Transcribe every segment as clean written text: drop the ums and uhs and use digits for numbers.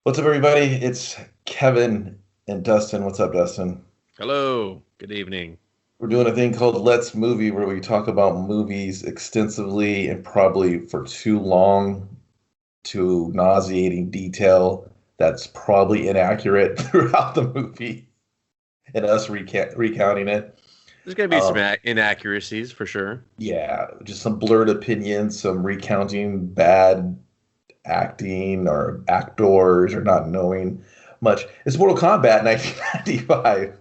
What's up, everybody? It's Kevin and Dustin. What's up, Dustin? Hello, good evening. We're doing a thing called Let's Movie where we talk about movies extensively and probably for too long to nauseating detail that's probably inaccurate throughout the movie and us recounting it. There's going to be some Um, inaccuracies for sure. yeah, just some blurred opinions, some recounting bad acting or actors or not knowing much. It's Mortal Kombat 1995.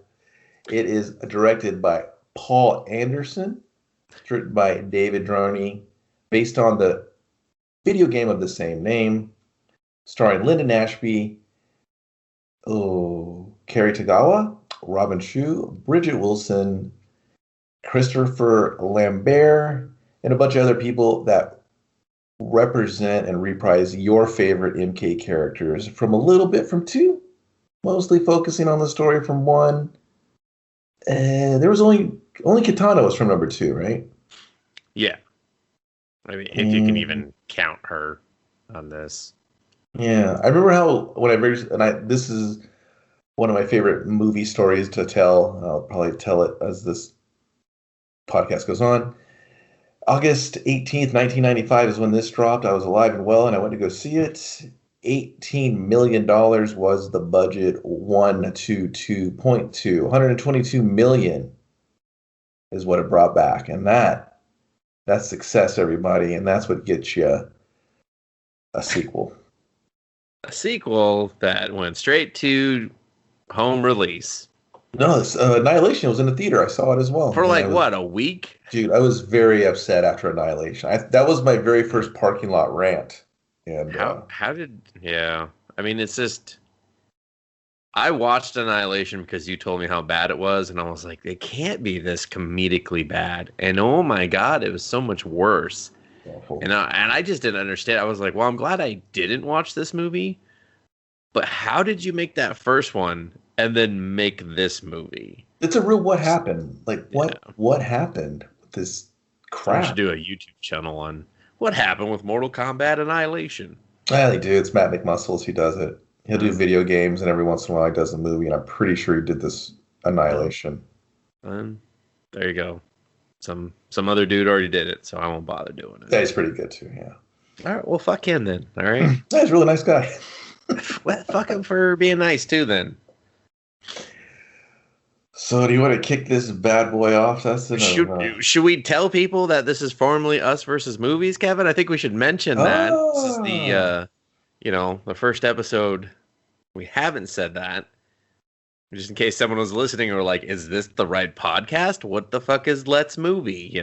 It is directed by Paul Anderson, written by David Droney, based on the video game of the same name, starring Lyndon Ashby, Kerry Tagawa, Robin Shue, Bridget Wilson, Christopher Lambert, and a bunch of other people that represent and reprise your favorite MK characters from a little bit from two, mostly focusing on the story from one. There was only Katana was from number two, right? Yeah. I mean, if you can even count her on this. Yeah, I remember how when this is one of my favorite movie stories to tell. I'll probably tell it as this podcast goes on. August 18th, 1995 is when this dropped. I was alive and well, and I went to go see it. $18 million was the budget. 122 million is what it brought back, and that's success, everybody, and that's what gets you a sequel. A sequel that went straight to home release. No, Annihilation was in the theater. I saw it as well. For like, what, a week? Dude, I was very upset after Annihilation. That was my very first parking lot rant. And yeah. I mean, it's just, I watched Annihilation because you told me how bad it was, and I was like, it can't be this comedically bad. And oh my God, it was so much worse. awful. And I just didn't understand. I was like, well, I'm glad I didn't watch this movie. But how did you make that first one and then make this movie? It's a real what happened. Like, what happened with this crap? We should do a YouTube channel on what happened with Mortal Kombat Annihilation. Yeah, they do. It's Matt McMuscles who does it. He'll do video games, and every once in a while he does a movie, and I'm pretty sure he did this Annihilation. And there you go. Some other dude already did it, so I won't bother doing it. Yeah, he's pretty good too, yeah. All right, well, fuck him then. All right. Yeah, he's a really nice guy. Well, fuck him for being nice too then. So do you want to kick this bad boy off? Should we tell people that this is formerly Us versus Movies, Kevin? I think we should mention that. This is the the first episode. We haven't said that. Just in case someone was listening and were like, is this the right podcast? What the fuck is Let's Movie?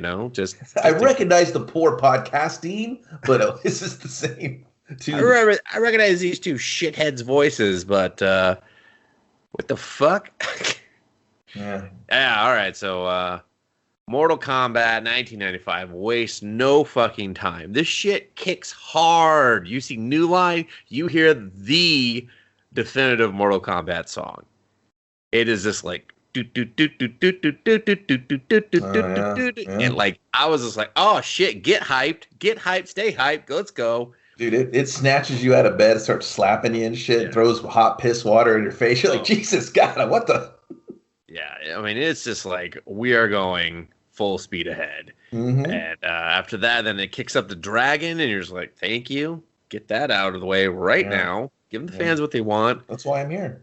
I recognize the poor podcasting, but this is the same. I recognize these two shitheads' voices, but what the fuck? Yeah. Yeah, all right. So, Mortal Kombat 1995 wastes no fucking time. This shit kicks hard. You see New Line, you hear the definitive Mortal Kombat song. It is just like and like I was just like, oh shit, get hyped, stay hyped, let's go. Dude, it snatches you out of bed, starts slapping you and shit, throws hot piss water in your face. You're like, Jesus God, what the? Yeah, I mean, it's just like we are going full speed ahead. Mm-hmm. And after that, then it kicks up the dragon, and you're just like, thank you. Get that out of the way right now. Give the fans what they want. That's why I'm here.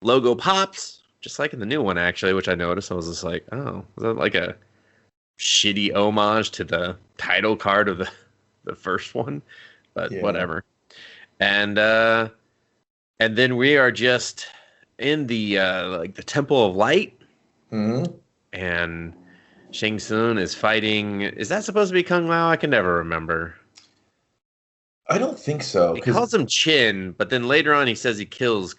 Logo pops, just like in the new one, actually, which I noticed. I was just like, oh, is that like a shitty homage to the title card of the first one? But whatever. And then we are just in the the Temple of Light, and Shang Tsung is fighting. Is that supposed to be Kung Lao? I can never remember. I don't think so. He calls him Chin, but then later on he says he killed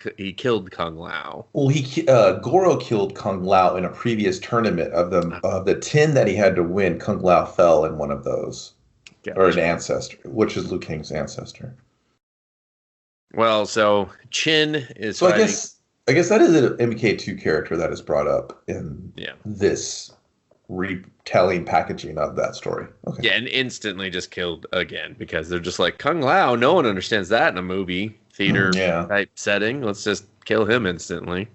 Kung Lao. Well, Goro killed Kung Lao in a previous tournament of the 10 that he had to win. Kung Lao fell in one of those, or an ancestor, which is Liu Kang's ancestor. Well, so Chin is. So fighting. I guess that is an MK2 character that is brought up in this retelling packaging of that story. Okay. Yeah, and instantly just killed again because they're just like, Kung Lao, no one understands that in a movie. theater Yeah. type setting. Let's just kill him instantly.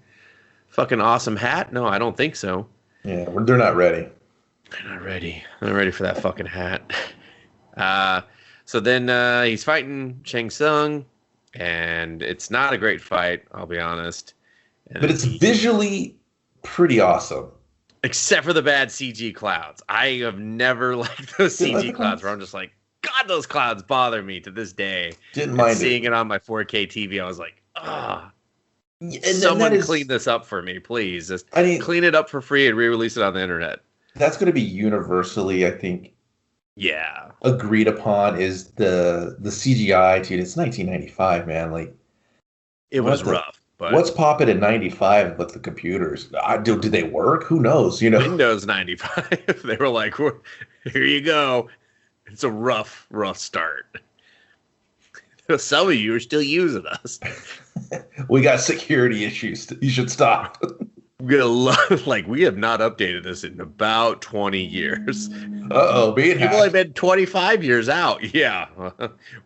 Fucking awesome hat? No, I don't think so. Yeah, they're not ready. They're not ready. They're not ready for that fucking hat. So then he's fighting Shang Tsung, and it's not a great fight, I'll be honest. And But it's visually pretty awesome. Except for the bad CG clouds. I have never liked those CG clouds where I'm just like, God, those clouds bother me to this day. Didn't mind seeing it on my 4K TV, I was like, ah. And someone clean this up for me, please. Just clean it up for free and re-release it on the internet. That's going to be universally, I think, agreed upon is the CGI. Dude, it's 1995, man. Like, it was rough. But what's popping in 95 with the computers? Do they work? Who knows? You know, Windows 95. They were like, here you go. It's a rough start. Some of you are still using us. We got security issues. You should stop. We have not updated this in about 20 years. Being people have been 25 years out. Yeah,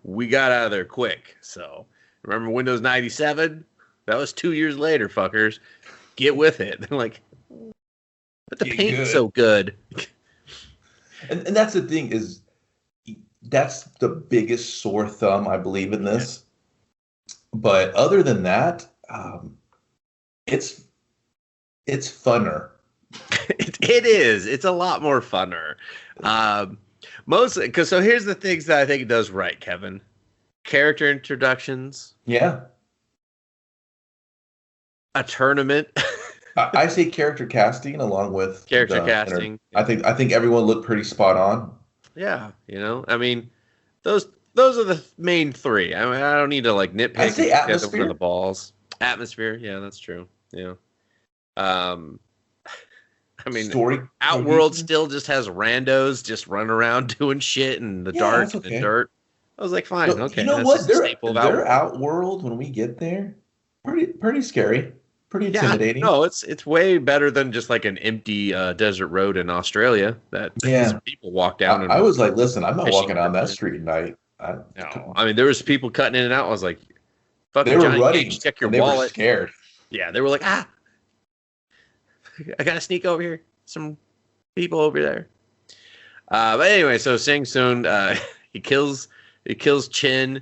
we got out of there quick. So remember Windows 97? That was 2 years later, fuckers. Get with it. They're like, but the paint's so good. And that's the thing is, that's the biggest sore thumb I believe in this. But other than that, it's funner. It is. It's a lot more funner. Mostly because here's the things that I think it does right, Kevin. Character introductions. Yeah. A tournament. I say character casting along with character casting. I think everyone looked pretty spot on. Yeah, I mean, those are the main three. I mean, I don't need to nitpick. I say atmosphere. For the balls. Atmosphere. Yeah, that's true. Yeah. I mean, story. Outworld still just has randos just running around doing shit in the dark and the dirt. I was like, fine, okay. You know what? Their Outworld when we get there, pretty scary. Pretty intimidating. No, it's way better than just like an empty desert road in Australia that people walk down. I was like, listen, I'm not walking down that street at night. No, I mean there was people cutting in and out. I was like, fucking they were running. Check your wallet. They were scared. Yeah, they were like, I gotta sneak over here. Some people over there. But anyway, so Shang Tsung, he kills Chin,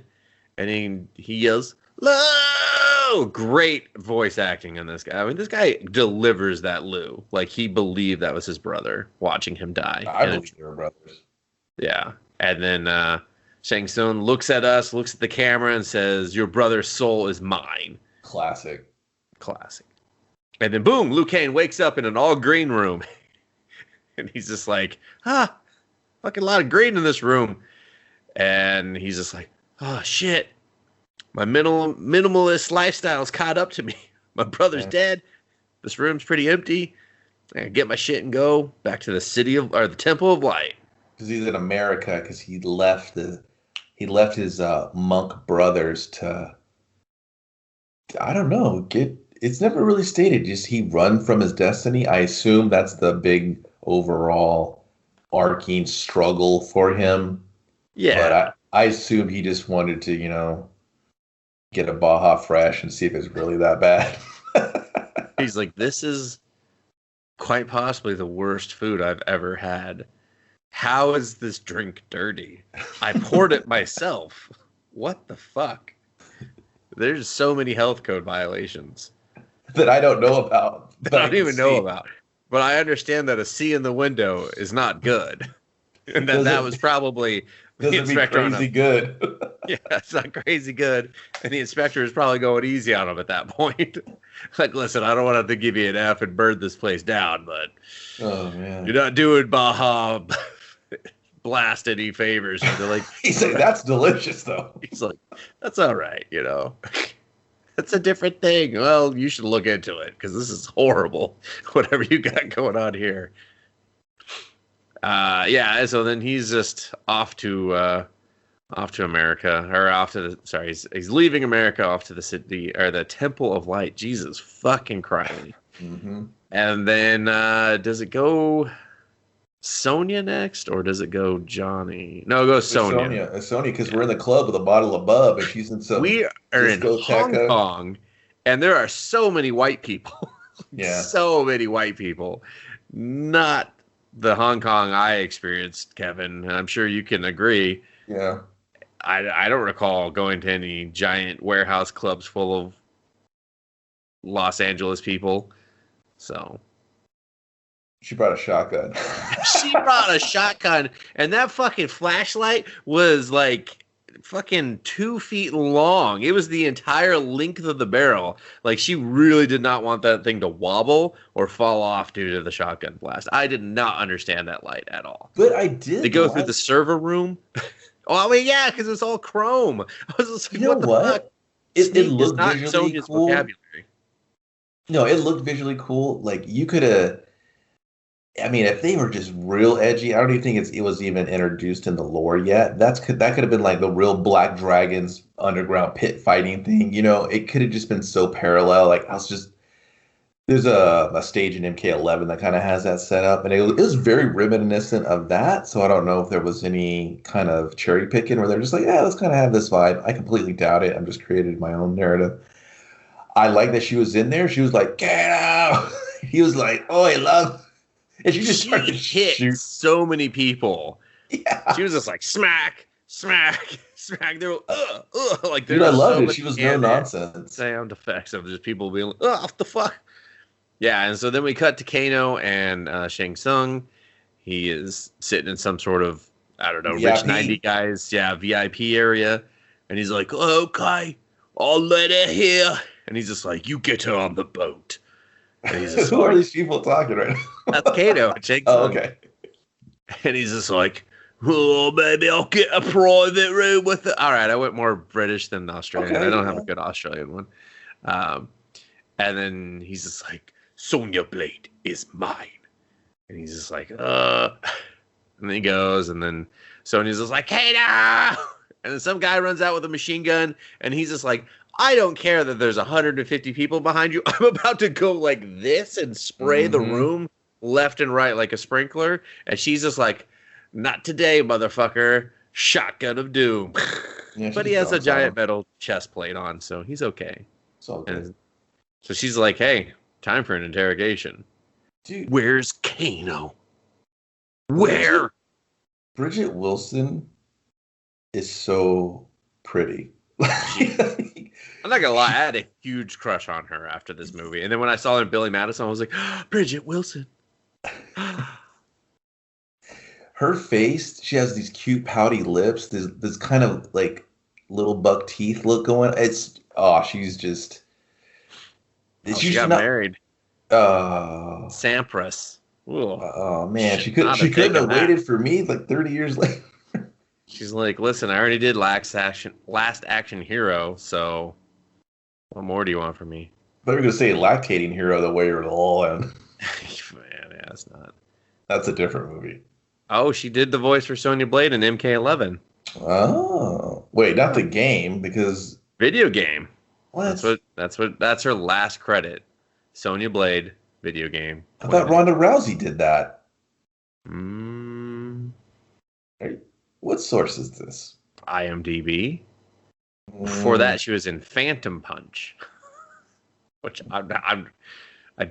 and he yells, "Lo!" Great voice acting in this guy. I mean, this guy delivers that Liu. Like, he believed that was his brother watching him die. I believe they were brothers. Yeah. And then Shang Tsung looks at us, looks at the camera, and says, "Your brother's soul is mine." Classic. And then, boom, Liu Kang wakes up in an all-green room. And he's just like, fucking lot of green in this room. And he's just like, oh, shit. My minimalist lifestyle's caught up to me. My brother's dead. This room's pretty empty. I gotta get my shit and go back to the Temple of Light. Because he's in America. Because he left his monk brothers to, I don't know, it's never really stated. Just he run from his destiny. I assume that's the big overall arcing struggle for him. Yeah. But I assume he just wanted to, get a Baja Fresh and see if it's really that bad. He's like, this is quite possibly the worst food I've ever had. How is this drink dirty? I poured it myself. What the fuck? There's so many health code violations. That I don't know about. That I don't even know about. But I understand that a C in the window is not good. And that was probably the inspector. Crazy good. Yeah, it's not crazy good. And the inspector is probably going easy on him at that point. Like, listen, I don't want to have to give you an F and burn this place down, but you're not doing Baja Blast any favors. And they're like, he's like, that's delicious, though. He's like, that's all right, That's a different thing. Well, you should look into it because this is horrible. Whatever you got going on here. So then he's just off to America, or he's leaving America off to the city or the Temple of Light. Jesus fucking Christ. Mm-hmm. And then does it go? Sonya next, or does it go Johnny? No, it goes Sonya. It's Sonya, because we're in the club with a bottle of Bub, and she's in some We are in Hong discoteca. Kong, and there are so many white people. Yeah. So many white people. Not the Hong Kong I experienced, Kevin, and I'm sure you can agree. Yeah. I don't recall going to any giant warehouse clubs full of Los Angeles people. So She brought a shotgun. she brought a shotgun, and that fucking flashlight was like fucking 2 feet long. It was the entire length of the barrel. Like, she really did not want that thing to wobble or fall off due to the shotgun blast. I did not understand that light at all. But I did. They go through the server room. Oh, I mean, yeah, because it's all chrome. I was just like, you know what the what? fuck? It looked visually cool. Vocabulary. No, it looked visually cool. Like, you could have. I mean, if they were just real edgy, I don't even think it was even introduced in the lore yet. That could have been like the real Black Dragons underground pit fighting thing. You know, it could have just been so parallel. Like, there's a stage in MK11 that kind of has that set up, and it was very reminiscent of that. So I don't know if there was any kind of cherry picking where they're just like, yeah, let's kind of have this vibe. I completely doubt it. I'm just created my own narrative. I like that she was in there. She was like, get out. He was like, oh, I love. And she just started hit so many people. Yeah. She was just like smack, smack, smack. They were like, dude, I loved it. She was no nonsense. Sound effects of just people being like, what the fuck? Yeah, and so then we cut to Kano and Shang Tsung. He is sitting in some sort of, I don't know, VIP. rich 90 guys, VIP area. And he's like, okay, I'll let her here. And he's just like, you get her on the boat. And he's just Who are these people talking right now? That's Kano and Shang Tsung. Oh, okay. And he's just like, oh, maybe I'll get a private room with it. All right, I went more British than Australian. Okay, I don't have a good Australian one. And then he's just like, Sonya Blade is mine. And he's just like, And then he goes, and then Sonya's just like, hey, no! And then some guy runs out with a machine gun, and he's just like, I don't care that there's 150 people behind you. I'm about to go like this and spray the room left and right like a sprinkler. And she's just like, not today, motherfucker. Shotgun of doom. Yeah, but he has a giant metal chest plate on, so he's okay. It's all good. And so she's like, hey, time for an interrogation. Dude, where's Kano? Where? Bridget Wilson is so pretty. I'm not gonna lie, I had a huge crush on her after this movie. And then when I saw her in Billy Madison, I was like, Bridget Wilson. Her face, she has these cute pouty lips, this kind of like little buck teeth look going. She's just. She got married. Sampras. Oh man, she couldn't have waited for me like 30 years later. She's like, listen, I already did Last Action Hero, so what more do you want from me? But you're gonna say Lactating Hero the way you're all in. Man, yeah, it's not. That's a different movie. Oh, she did the voice for Sonya Blade in MK11. Oh, wait, not the game, because video game. What? That's her last credit. Sonya Blade video game. I thought Ronda Rousey did that. What source is this? IMDB. Before that, she was in Phantom Punch, which I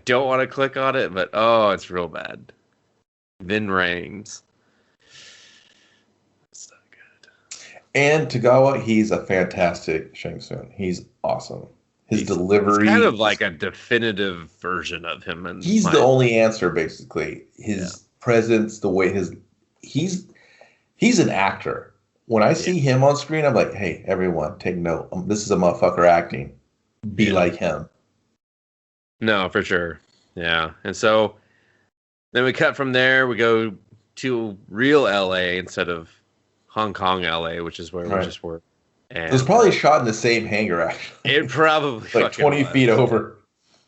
don't want to click on it, but it's real bad. Vin Rames. That's not good. And Tagawa, he's a fantastic Shang Tsung. He's awesome. His delivery. He's kind of like a definitive version of him. And he's the only answer, basically. His presence, the way he's an actor. When I see him on screen, I'm like, hey, everyone, take note. This is a motherfucker acting. Be like him. No, for sure. Yeah. And so then we cut from there. We go to real LA instead of Hong Kong LA, which is where we just were. And it was probably shot in the same hangar, actually. It probably like 20 feet over.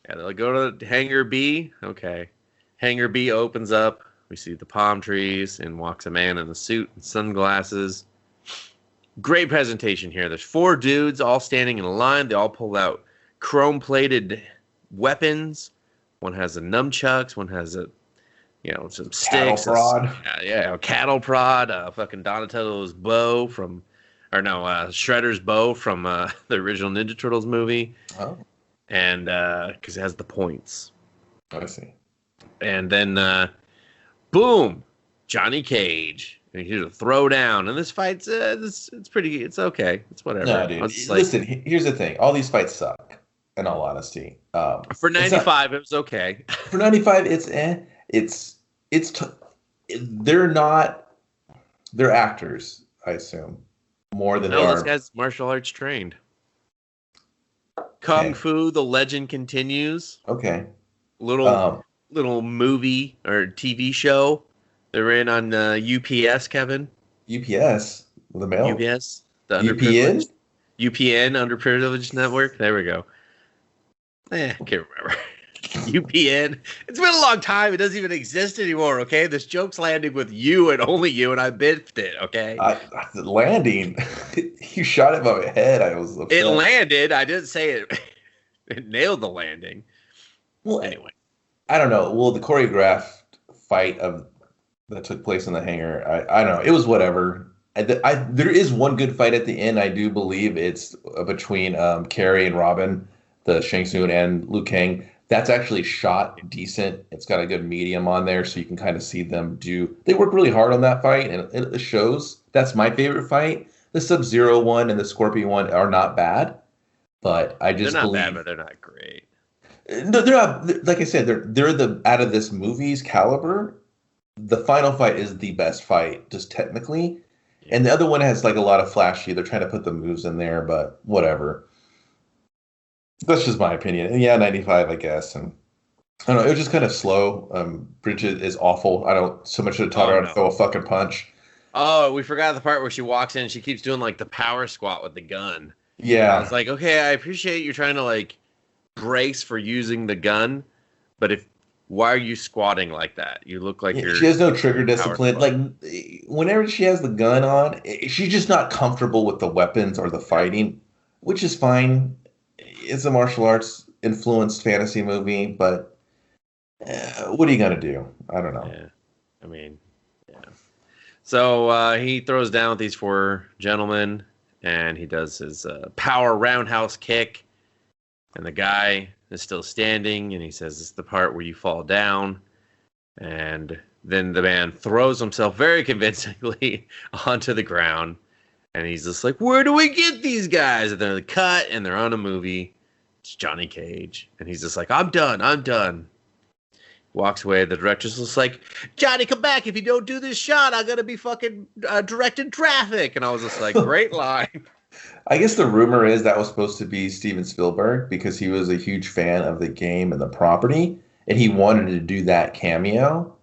Yeah, they'll go to hangar B. Okay. Hangar B opens up. We see the palm trees, and walks a man in a suit and sunglasses. Great presentation here. There's 4 dudes all standing in a line. They all pull out chrome-plated weapons. One has a nunchucks. One has a some Cattle sticks. prod. Cattle prod. Fucking Donatello's bow Shredder's bow from the original Ninja Turtles movie. Oh, and because it has the points. I see. And then, boom, Johnny Cage. And he's a throwdown, and this fight's it's okay, it's whatever. No, dude. Listen, here's the thing: all these fights suck. In all honesty, for 95, it was okay. For 95, they're actors, I assume, more than this guy's martial arts trained. Kung Fu: The Legend Continues. Okay. Little movie or TV show. They're in on UPS, Kevin. UPS? The mail? UPS? The UPN? UPN, Underprivileged Network. There we go. I can't remember. UPN. It's been a long time. It doesn't even exist anymore, okay? This joke's landing with you and only you, and I biffed it, okay? Landing? You shot it by my head. I was upset. It landed. I didn't say it. It nailed the landing. Well, anyway. I don't know. Well, the choreographed fight that took place in the hangar, I don't know. It was whatever. There is one good fight at the end. I do believe it's between Carrie and Robin, the Shang Tsung and Liu Kang. That's actually shot decent. It's got a good medium on there, so you can kind of see them they work really hard on that fight, and it shows. That's my favorite fight. The Sub-Zero one and the Scorpion one are not bad, but I just they're not bad, but they're not great. No, they're not. Like I said, they're the out of this movie's caliber. The final fight is the best fight, just technically, and the other one has like a lot of flashy. They're trying to put the moves in there, but whatever. That's just my opinion. And yeah, 95, I guess. And I don't know. It was just kind of slow. Bridget is awful. I don't so much have taught her how to throw a fucking punch. Oh, we forgot the part where she walks in and she keeps doing like the power squat with the gun. Yeah. I was like, okay, I appreciate you trying to like brace for using the gun, but why are you squatting like that? You look like she has no trigger discipline. Like whenever she has the gun on, she's just not comfortable with the weapons or the fighting, which is fine. It's a martial arts influenced fantasy movie, but what are you gonna do? I don't know. Yeah, I mean, yeah. So he throws down with these four gentlemen, and he does his power roundhouse kick, and the guy is still standing, and he says, "It's the part where you fall down," and then the man throws himself very convincingly onto the ground, and he's just like, "Where do we get these guys?" And they're cut, and they're on a movie. It's Johnny Cage, and he's just like, I'm done. Walks away. The director's just like, Johnny, come back. If you don't do this shot, I'm going to be fucking directing traffic. And I was just like, great line. I guess the rumor is that was supposed to be Steven Spielberg because he was a huge fan of the game and the property, and he wanted to do that cameo.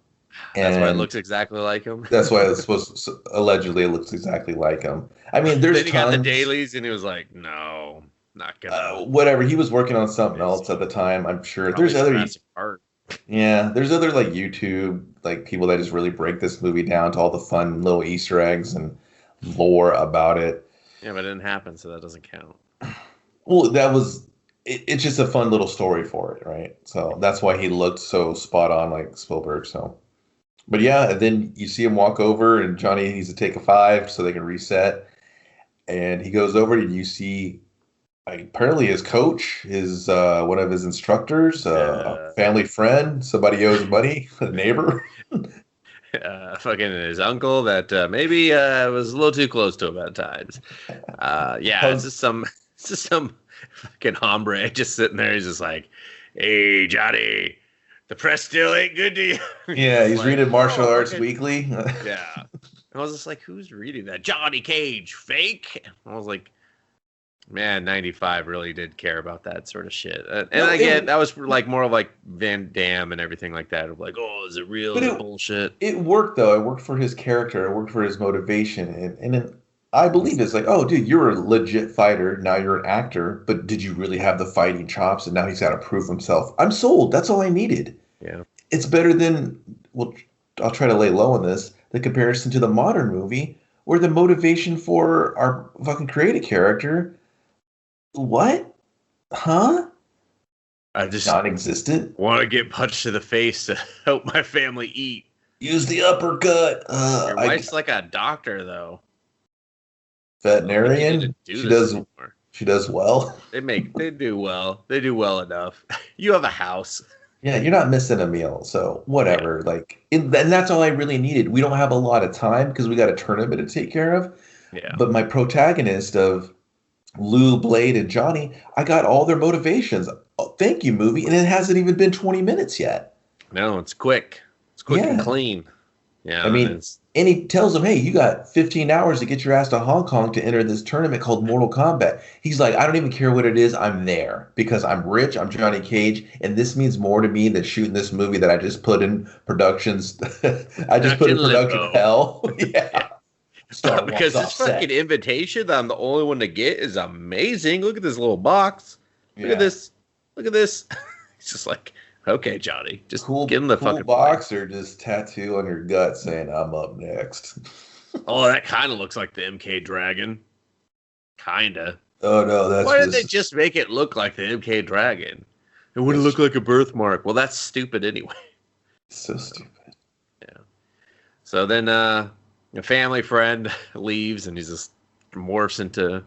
That's why it looks exactly like him. That's why it's supposed to, allegedly it looks exactly like him. I mean, there's then he got the dailies, and he was like, no. Not gonna. Whatever. He was working on something else at the time. I'm sure. There's other. Yeah, there's other like YouTube like people that just really break this movie down to all the fun little Easter eggs and lore about it. Yeah, but it didn't happen, so that doesn't count. Well, that was. It's just a fun little story for it, right? So that's why he looked so spot on like Spielberg. So, but yeah, and then you see him walk over, and Johnny needs to take a 5 so they can reset, and he goes over, and you see. Apparently his coach, one of his instructors, a family friend, somebody owes money, a neighbor. Fucking his uncle that maybe was a little too close to him at times. It's just some fucking hombre just sitting there. He's just like, hey, Johnny, the press still ain't good to you. Yeah, he's like, reading Martial Arts Weekly. Yeah. I was just like, who's reading that? Johnny Cage, fake? I was like, man, 95 really did care about that sort of shit. That was like more of like Van Damme and everything like that. Of like, oh, is it real? Is it bullshit? It worked, though. It worked for his character. It worked for his motivation. And I believe it's like, oh, dude, you're a legit fighter. Now you're an actor. But did you really have the fighting chops? And now he's got to prove himself. I'm sold. That's all I needed. Yeah. It's better than, well, I'll try to lay low on this, the comparison to the modern movie where the motivation for our fucking creative character. What? Huh? I just non-existent. want to get punched to the face to help my family eat. Use the uppercut. Your wife's like a doctor, though. Veterinarian. She does. Anymore. She does well. They do well. They do well enough. You have a house. Yeah, you're not missing a meal, so whatever. Yeah. And that's all I really needed. We don't have a lot of time because we got a tournament to take care of. Yeah. But my protagonist of Lou, Blade, and Johnny, I got all their motivations. Oh, thank you, movie, and it hasn't even been 20 minutes yet. No, it's quick. It's quick and clean. Yeah, I mean, and he tells them, hey, you got 15 hours to get your ass to Hong Kong to enter this tournament called Mortal Kombat. He's like, I don't even care what it is. I'm there because I'm rich. I'm Johnny Cage. And this means more to me than shooting this movie that I just put in productions. I just put in production hell. Yeah. Because this fucking invitation that I'm the only one to get is amazing. Look at this little box. Look at this. Look at this. It's just like, okay, Johnny, just give him the fucking box or just tattoo on your gut saying I'm up next. Oh, that kind of looks like the MK Dragon. Kinda. Oh no, that's why did they just make it look like the MK Dragon? It wouldn't look like a birthmark. Well, that's stupid anyway. So stupid. Yeah. So then a family friend leaves and he's just morphs into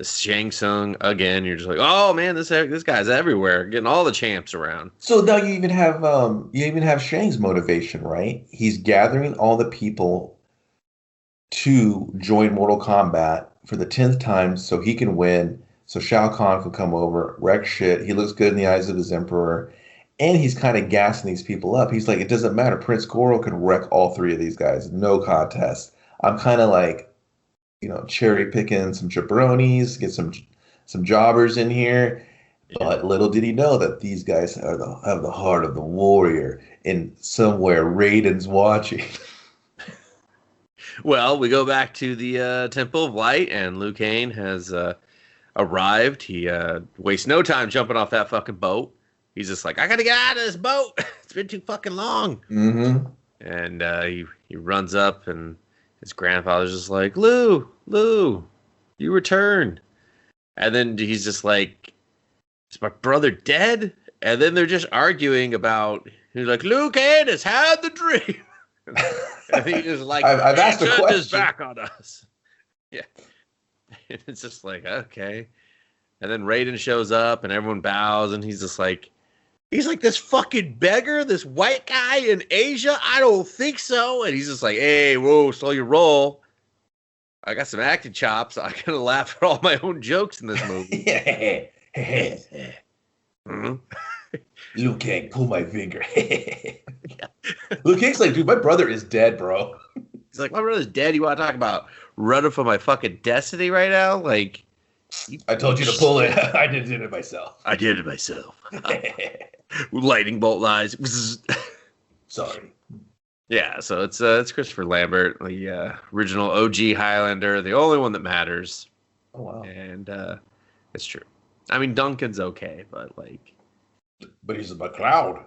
Shang Tsung again. You're just like, oh man, this guy's everywhere, getting all the champs around. So now you even have Shang's motivation, right? He's gathering all the people to join Mortal Kombat for the 10th time so he can win, so Shao Kahn can come over, wreck shit. He looks good in the eyes of his emperor, and he's kind of gassing these people up. He's like, it doesn't matter. Prince Goro can wreck all three of these guys, no contest. I'm kind of like, cherry picking some jabronis, get some jobbers in here. Yeah. But little did he know that these guys have the heart of the warrior, and somewhere Raiden's watching. Well, we go back to the Temple of Light, and Liu Kang has arrived. He wastes no time jumping off that fucking boat. He's just like, I gotta get out of this boat. It's been too fucking long. Mm-hmm. And he runs up, and his grandfather's just like, Lou, you returned. And then he's just like, is my brother dead? And then they're just arguing about, he's like, Liu Kang has had the dream. And he's just like, I've asked a question. His back on us. Yeah. And it's just like, okay. And then Raiden shows up and everyone bows and he's like, this fucking beggar, this white guy in Asia? I don't think so. And he's just like, hey, whoa, slow your roll. I got some acting chops. I can laugh at all my own jokes in this movie. Mm-hmm. Liu Kang, pull my finger. Liu Kang's like, dude, my brother is dead, bro. He's like, my brother's dead. You want to talk about running for my fucking destiny right now? Like, I told you to pull it. I did it myself. Lightning bolt lies. Sorry. Yeah, so it's Christopher Lambert, the original OG Highlander, the only one that matters. Oh wow. And it's true. I mean, Duncan's okay, but he's a McLeod.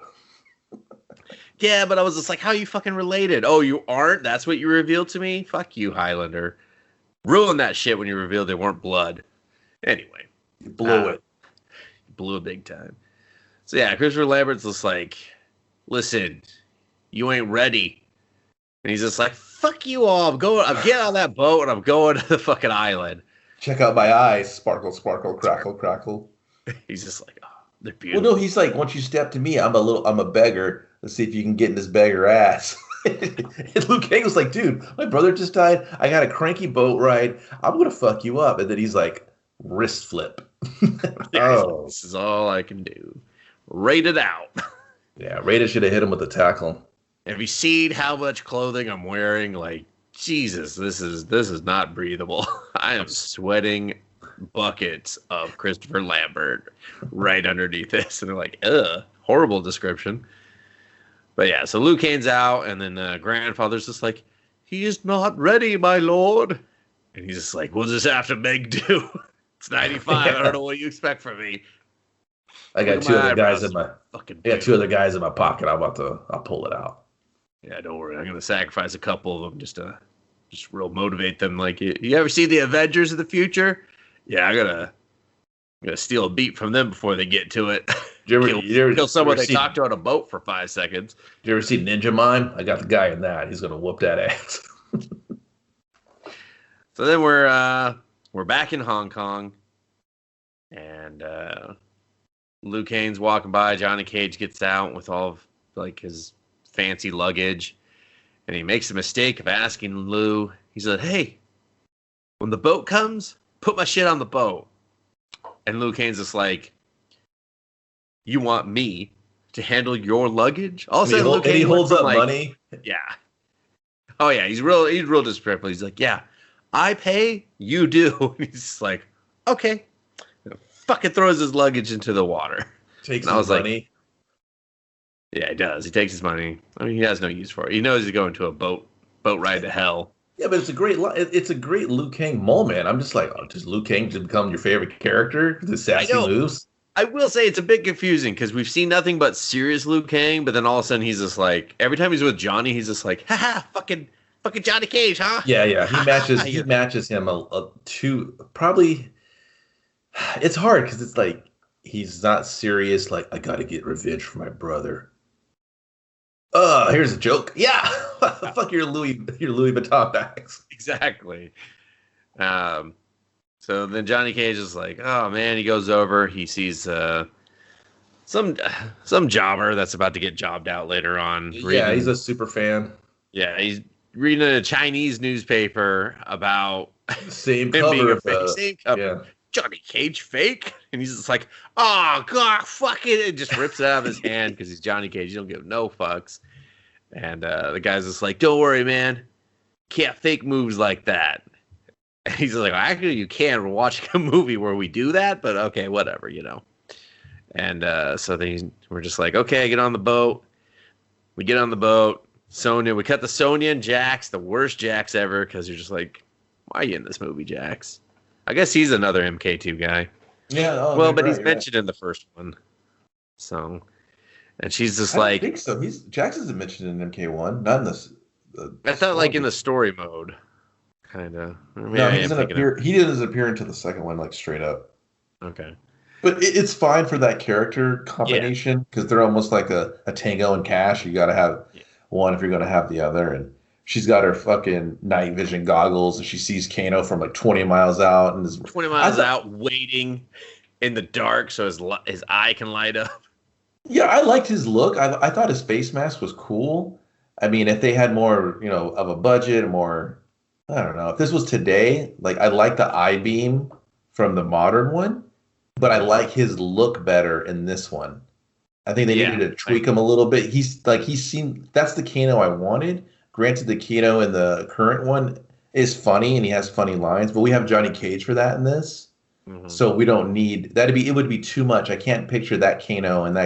Yeah, but I was just like, how are you fucking related? Oh, you aren't? That's what you revealed to me? Fuck you, Highlander. Ruined that shit when you revealed they weren't blood. Anyway. You blew it. You blew it big time. So yeah, Christopher Lambert's just like, listen, you ain't ready. And he's just like, fuck you all. I'm getting on that boat and I'm going to the fucking island. Check out my eyes. Sparkle, sparkle, crackle, crackle. He's just like, oh, they're beautiful. Well, no, he's like, once you step to me, I'm a beggar. Let's see if you can get in this beggar ass. And Liu Kang was like, dude, my brother just died. I got a cranky boat ride. I'm going to fuck you up. And then he's like, wrist flip. Oh, this is all I can do. Rated out. Yeah, Rated should have hit him with the tackle. Have you seen how much clothing I'm wearing? Like, Jesus, this is not breathable. I am sweating buckets of Christopher Lambert right underneath this. And they're like, ugh, horrible description. But yeah, so Liu Kang's out, and then grandfather's just like, he is not ready, my lord. And he's just like, we'll just have to make do. It's 95. Yeah. I don't know what you expect from me. I got two other guys in my pocket. I'll pull it out. Yeah, don't worry. I'm gonna sacrifice a couple of them just real motivate them. Like, you ever see the Avengers of the future? Yeah, I'm gonna gonna steal a beat from them before they get to it. Kill someone they talked to on a boat for 5 seconds. Did you ever see Ninja Mime? I got the guy in that. He's gonna whoop that ass. So then we're back in Hong Kong, and Liu Kang's walking by. Johnny Cage gets out with all of like his fancy luggage, and he makes the mistake of asking Liu. He said, "Hey, when the boat comes, put my shit on the boat." And Liu Kang's just like, "You want me to handle your luggage?" All of a sudden, Liu Kang he holds up like, money. Yeah. Oh yeah, he's real disrespectful. He's like, "Yeah, I pay, you do." And he's just like, "Okay." And fucking throws his luggage into the water. Takes his money. Like, yeah, he does. He takes his money. I mean, he has no use for it. He knows he's going to a boat ride to hell. Yeah, but it's a great Liu Kang moment. I'm just like, does Liu Kang just become your favorite character? The sassy moves. I will say it's a bit confusing because we've seen nothing but serious Liu Kang, but then all of a sudden he's just like, every time he's with Johnny, he's just like, haha, fucking Johnny Cage, huh? Yeah. He matches him probably. It's hard because it's like he's not serious. Like, I got to get revenge for my brother. Here's a joke. Yeah, fuck your Louis Vuitton bags. Exactly. So then Johnny Cage is like, oh man, he goes over, he sees some jobber that's about to get jobbed out later on. Yeah, he's a super fan. Yeah, he's reading a Chinese newspaper about same cover. Same cover. Yeah. Johnny Cage fake, and he's just like, oh god, fuck it, and just rips it out of his hand because he's Johnny Cage. You don't give no fucks. And the guy's just like, don't worry, man, can't fake moves like that. And he's like, well, actually, you can. We're watching a movie where we do that, but okay, whatever, you know. And so then we're just like, okay, get on the boat. We get on the boat. Sonya, we cut the Sonya and Jax, the worst Jax ever, because you're just like, why are you in this movie, Jax? I guess he's another MK2 guy. Yeah. Oh, well, but he's mentioned in the first one. So, and she's just like, I think so. Jax isn't mentioned in MK1, not in this. I thought like in the story mode, kind of. No, he doesn't appear. He doesn't appear into the second one, like straight up. Okay. But it's fine for that character combination because they're almost like a Tango and Cash. You got to have one if you're going to have the other, and she's got her fucking night vision goggles, and she sees Kano from like 20 miles out, and is 20 miles out, waiting in the dark so his eye can light up. Yeah, I liked his look. I thought his face mask was cool. I mean, if they had more, of a budget, more, I don't know. If this was today, like I like the eye beam from the modern one, but I like his look better in this one. I think they needed to tweak him a little bit. That's the Kano I wanted. Granted, the Kano in the current one is funny and he has funny lines, but we have Johnny Cage for that in this. Mm-hmm. So we don't need it would be too much. I can't picture that Kano and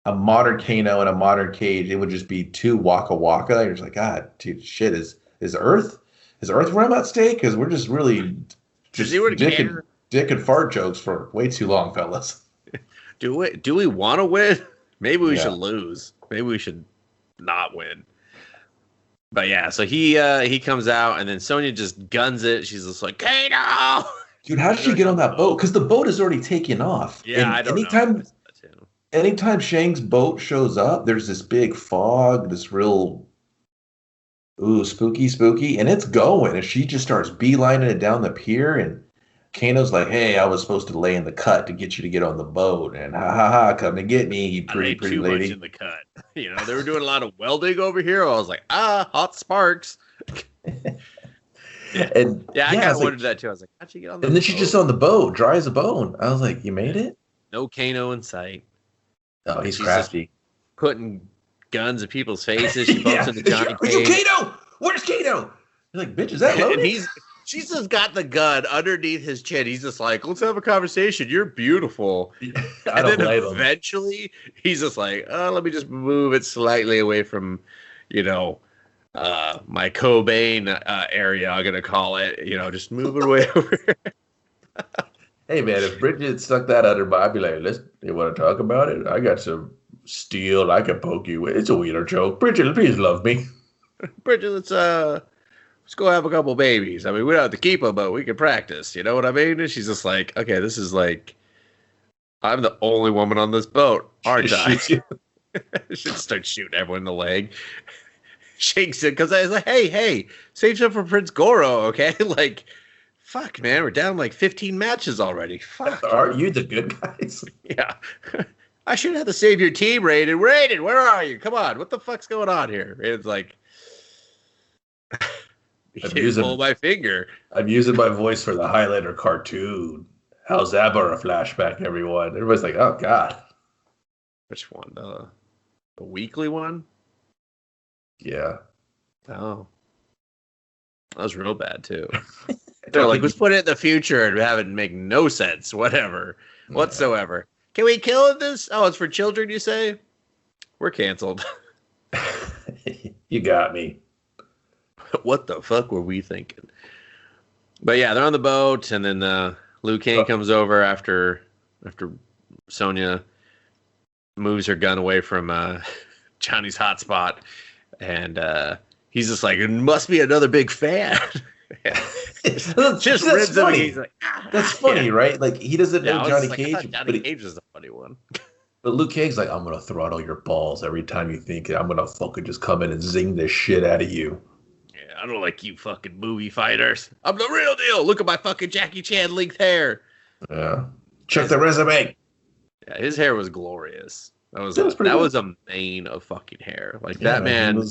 a modern Kano and a modern Cage. It would just be too waka waka. You're just like, God, dude, shit, is Earth realm at stake? Because we're just really just dick and fart jokes for way too long, fellas. Do we want to win? Maybe we should lose. Maybe we should not win. But yeah, so he comes out and then Sonya just guns it. She's just like, Kano! Dude, how did she get on that boat? Because the boat is already taken off. Yeah, and I don't know. Anytime Shang's boat shows up, there's this big fog, this real spooky, and it's going. And she just starts beelining it down the pier, and Kano's like, hey, I was supposed to lay in the cut to get you to get on the boat, and come and get me, you pretty lady. Much in the cut. They were doing a lot of welding over here. I was like, hot sparks. I kind of wondered that too. I was like, how'd she get on the boat? And then she's just on the boat, dry as a bone. I was like, you made it? No Kano in sight. Oh, he's crafty. Putting guns at people's faces. She bumps into Johnny Cage. Kano? Where's Kano? You're like, bitch, is that loaded? And she's just got the gun underneath his chin. He's just like, let's have a conversation. You're beautiful. I don't blame him. Eventually, he's just like, let me just move it slightly away from, my Cobain area, I'm going to call it. Just move it away over here. Hey, man, if Bridget stuck that under my, I'd be like, you want to talk about it? I got some steel I can poke you with. It's a wiener joke. Bridget, please love me. Bridget, let's go have a couple babies. I mean, we don't have to keep them, but we can practice. You know what I mean? And she's just like, okay, this is like I'm the only woman on this boat, aren't I? Shoot you. I should start shooting everyone in the leg. Shakes it because I was like, hey, save some for Prince Goro, okay? Like, fuck, man, we're down like 15 matches already. Fuck. Are you the good guys? Yeah. I should have to save your team, Raiden. Raiden, where are you? Come on, what the fuck's going on here? Raiden's like, he didn't pull my finger. I'm using my voice for the Highlander cartoon. How's that for a flashback, everyone? Everybody's like, oh, God. Which one? The weekly one? Yeah. Oh. That was real bad, too. They're like, let's put it in the future and have it make no sense, whatever, whatsoever. Can we kill this? Oh, it's for children, you say? We're canceled. You got me. What the fuck were we thinking? But yeah, they're on the boat, and then Liu Kang comes over after Sonya moves her gun away from Johnny's hotspot, and he's just like, it must be another big fan. Just rips him. He's like, that's funny, right? Like, he doesn't know Johnny Cage. Johnny Cage is the funny one. But Liu Kang's like, I'm gonna throttle your balls every time you think it. I'm gonna fucking just come in and zing this shit out of you. I don't like you fucking movie fighters. I'm the real deal. Look at my fucking Jackie Chan length hair. Yeah. Check the resume. Yeah, his hair was glorious. That was a mane of fucking hair. Like, that man,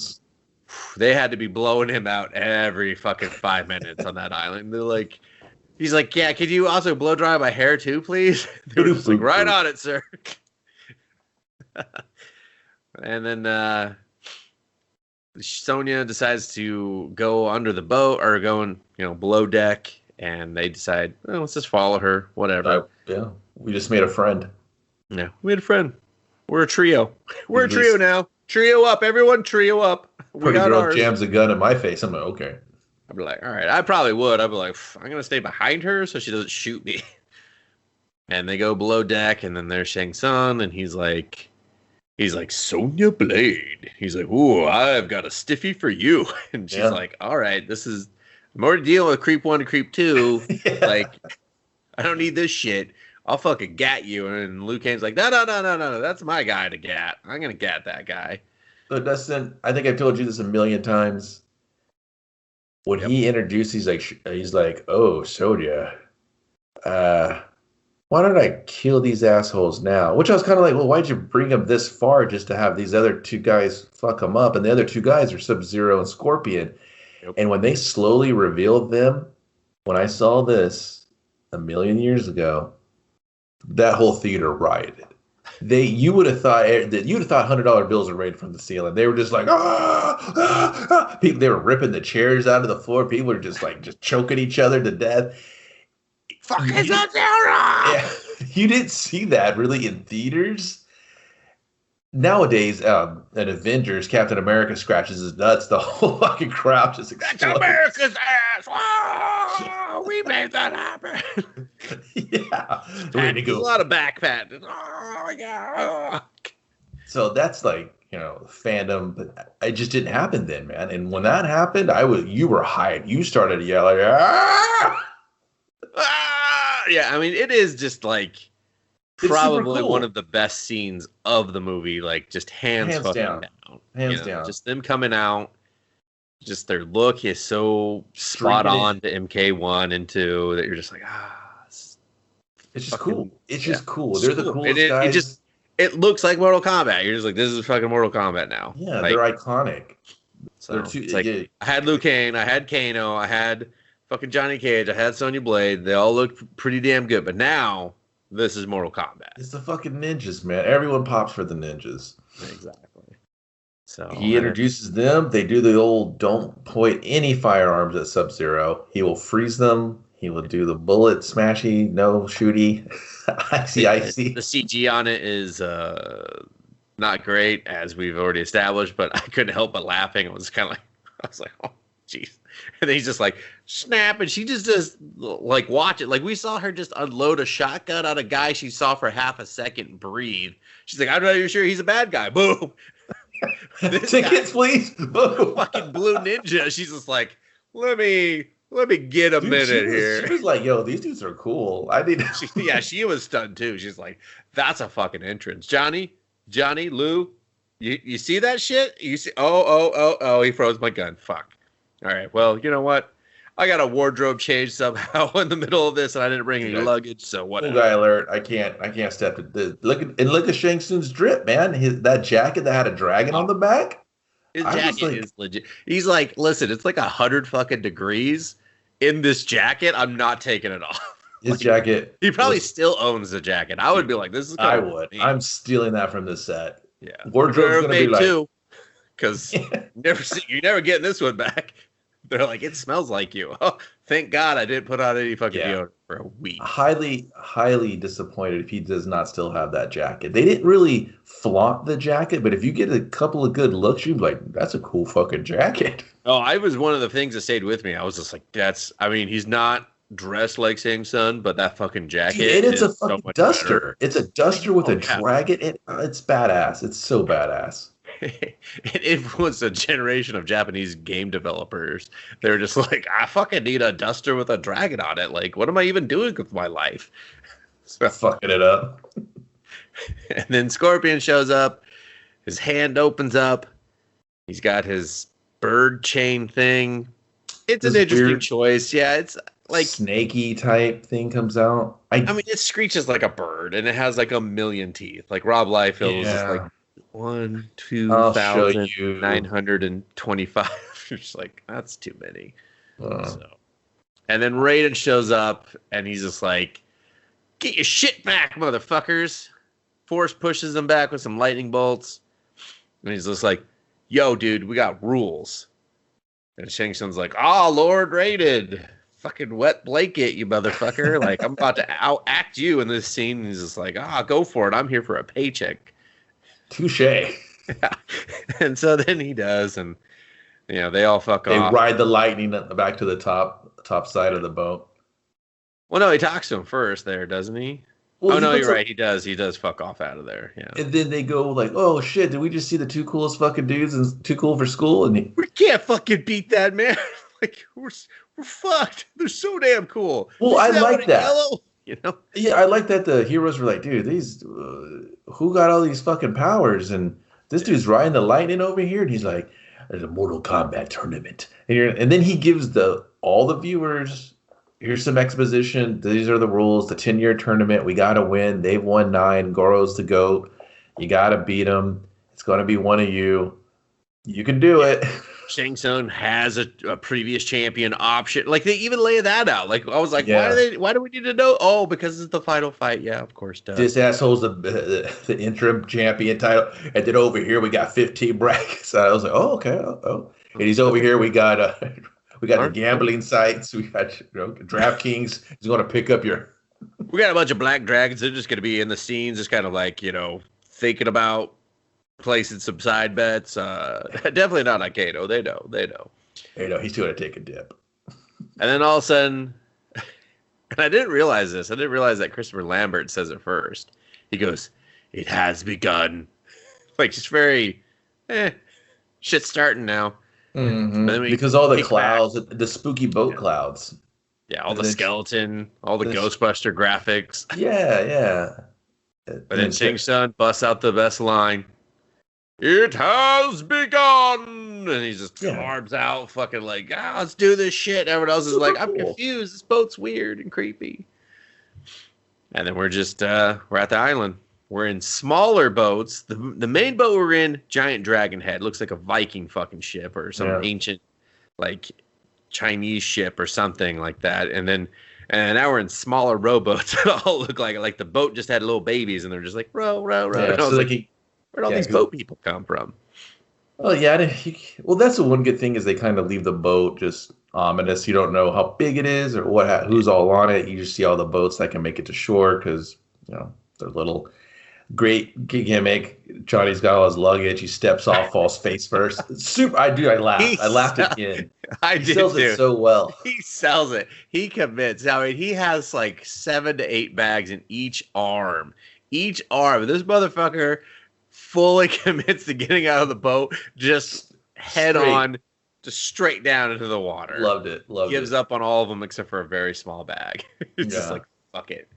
they had to be blowing him out every fucking 5 minutes on that island. They're like, he's like, yeah, could you also blow dry my hair too, please? They were just like, right on it, sir. And then Sonya decides to go under the boat or go in, below deck, and they decide, let's just follow her, whatever. Yeah, we just made a friend. Yeah, we made a friend. We're a trio. We're a trio now. Trio up, everyone. Trio up. Pretty girl jams a gun in my face. I'm like, okay. I'd be like, all right. I probably would. I'd be like, I'm gonna stay behind her so she doesn't shoot me. And they go below deck, and then there's Shang Tsung, and he's like, Sonya Blade. He's like, ooh, I've got a stiffy for you. And she's like, all right, I'm already dealing with creep 1 and creep 2. Yeah. Like, I don't need this shit. I'll fucking gat you. And Liu Kang's like, no. That's my guy to gat. I'm going to gat that guy. So, Dustin, I think I've told you this a million times. When he introduced, he's like, oh, Sonya, why don't I kill these assholes now? Which I was kind of like, well, why'd you bring them this far just to have these other two guys fuck them up? And the other two guys are Sub-Zero and Scorpion. Yep. And when they slowly revealed them, when I saw this a million years ago, that whole theater rioted. You would have thought $100 bills were rained from the ceiling. They were just like, people. They were ripping the chairs out of the floor. People were just choking each other to death. Fucking Sub-Zero! Yeah, you didn't see that really in theaters. Nowadays, an Avengers, Captain America scratches his nuts, the whole fucking crowd just explodes. That's America's ass! Oh, we made that happen! Yeah. There's a lot of back patting. Oh, my God. So that's fandom, but it just didn't happen then, man. And when that happened, you were hyped. You started yelling, ah! Yeah, I mean, it is just probably one of the best scenes of the movie. Like, just hands down. Hands down. Just them coming out. Just their look is so spot on to MK1 and 2 that you're just like, it's just cool. It's just cool. They're the coolest guys. It looks like Mortal Kombat. You're just like, this is fucking Mortal Kombat now. Yeah, they're iconic. So I had Liu Kang, I had Kano, I had fucking Johnny Cage, I had Sonya Blade. They all looked pretty damn good. But now, this is Mortal Kombat. It's the fucking ninjas, man. Everyone pops for the ninjas. Exactly. So he introduces them. They do the old don't point any firearms at Sub-Zero. He will freeze them. He will do the bullet smashy, no shooty. Icy. The CG on it is not great, as we've already established, but I couldn't help but laughing. It was kind of like, I was like, oh, jeez. And then he's just like, snap, and she just watch it. Like, we saw her just unload a shotgun on a guy she saw for half a second breathe. She's like, I'm not even sure he's a bad guy. Boom. Tickets, please. Boom. Fucking blue ninja. She's just like, let me Let me get a minute here. She was like, yo, these dudes are cool. I need she was stunned too. She's like, that's a fucking entrance. Johnny, Lou, you see that shit? You see oh, he froze my gun. Fuck. All right, well, you know what? I got a wardrobe change somehow in the middle of this, and I didn't bring any luggage, so whatever. Cool guy alert! I can't step to the look at Shang Tsung's drip, man. That jacket that had a dragon on the back. His jacket is legit. He's like, listen, it's like 100 fucking degrees in this jacket. I'm not taking it off. His jacket. He probably still owns the jacket. I would be like, this is. I would. I'm stealing that from this set. Yeah, wardrobe's gonna be like too, because you're never getting this one back. They're like, it smells like you. Oh, thank God I didn't put on any fucking deodorant for a week. Highly disappointed if he does not still have that jacket. They didn't really flaunt the jacket, but if you get a couple of good looks, you'd be like, that's a cool fucking jacket. Oh, I was one of the things that stayed with me. I was just like, he's not dressed like Shang Tsung, but that fucking jacket. And it's a fucking duster. Better. It's a duster with a dragon. It's badass. It's so badass. It influenced a generation of Japanese game developers. They're just like, I fucking need a duster with a dragon on it. Like, what am I even doing with my life? So, fucking it up. And then Scorpion shows up. His hand opens up. He's got his bird chain thing. It's an interesting choice. Yeah, it's like snaky type thing comes out. I mean, it screeches like a bird, and it has like a million teeth. Like Rob Liefeld was just like 1,925. Just like, that's too many. So, and then Raiden shows up, and he's just like, "Get your shit back, motherfuckers!" Force pushes him back with some lightning bolts, and he's just like, "Yo, dude, we got rules." And Shang Tsung's like, "Oh, Lord Raiden, fucking wet blanket, you motherfucker! Like, I'm about to outact you in this scene." And he's just like, go for it. I'm here for a paycheck." Touche. Yeah. And so then he does, and they all fuck off. They ride the lightning back to the top side of the boat. Well, no, he talks to him first there, doesn't he? Well, no, you're right. He does. He does fuck off out of there. Yeah. And then they go like, "Oh shit! Did we just see the two coolest fucking dudes and too cool for school?" And we can't fucking beat that, man. Like we're fucked. They're so damn cool. Well, I like that. Yellow? Yeah, I like that the heroes were like, dude, these who got all these fucking powers? And this dude's riding the lightning over here, and he's like, "There's a Mortal Kombat tournament," and then he gives all the viewers, here's some exposition. These are the rules. The 10-year tournament. We gotta win. They've won 9. Goro's the GOAT. You gotta beat him. It's gonna be one of you. You can do it. Shang Tsung has a previous champion option. Like they even lay that out. Like I was like, why do we need to know? Oh, because it's the final fight. Yeah, of course. Duh. This asshole's the interim champion title, and then over here we got 15 brackets. I was like, oh, okay. Oh. And he's over here. We got the gambling sites. We got DraftKings. He's going to pick up your. We got a bunch of black dragons. They're just going to be in the scenes, just kind of like thinking about placing some side bets. Definitely not on Kano. They know. He's going to take a dip. And then all of a sudden, and I didn't realize this. I didn't realize that Christopher Lambert says it first. He goes, "It has begun." Like just very, shit's starting now. Mm-hmm. Because all the clouds, the spooky boat clouds. Yeah, all the skeleton, all the Ghostbuster graphics. Yeah. But then Shang Tsung busts out the best line. "It has begun," and he just arms out, fucking like, let's do this shit. Everyone else is like, I'm confused. This boat's weird and creepy. And then we're just we're at the island. We're in smaller boats. The main boat we're in, giant dragon head, looks like a Viking fucking ship or some ancient like Chinese ship or something like that. And now we're in smaller rowboats that all look like the boat just had little babies, and they're just like row. Yeah, and I was like, where'd all these boat people come from? Well, that's the one good thing is they kind of leave the boat just ominous. You don't know how big it is or who's all on it. You just see all the boats that can make it to shore because they're little. Great gimmick. Johnny's got all his luggage. He steps off, falls face first. It's super. I laughed. I laughed again. He sells it so well. He sells it. He commits. I mean, he has like 7 to 8 bags in each arm. This motherfucker fully commits to getting out of the boat, just head on, just straight down into the water. Loved it. Gives up on all of them except for a very small bag. It's just like, fuck it.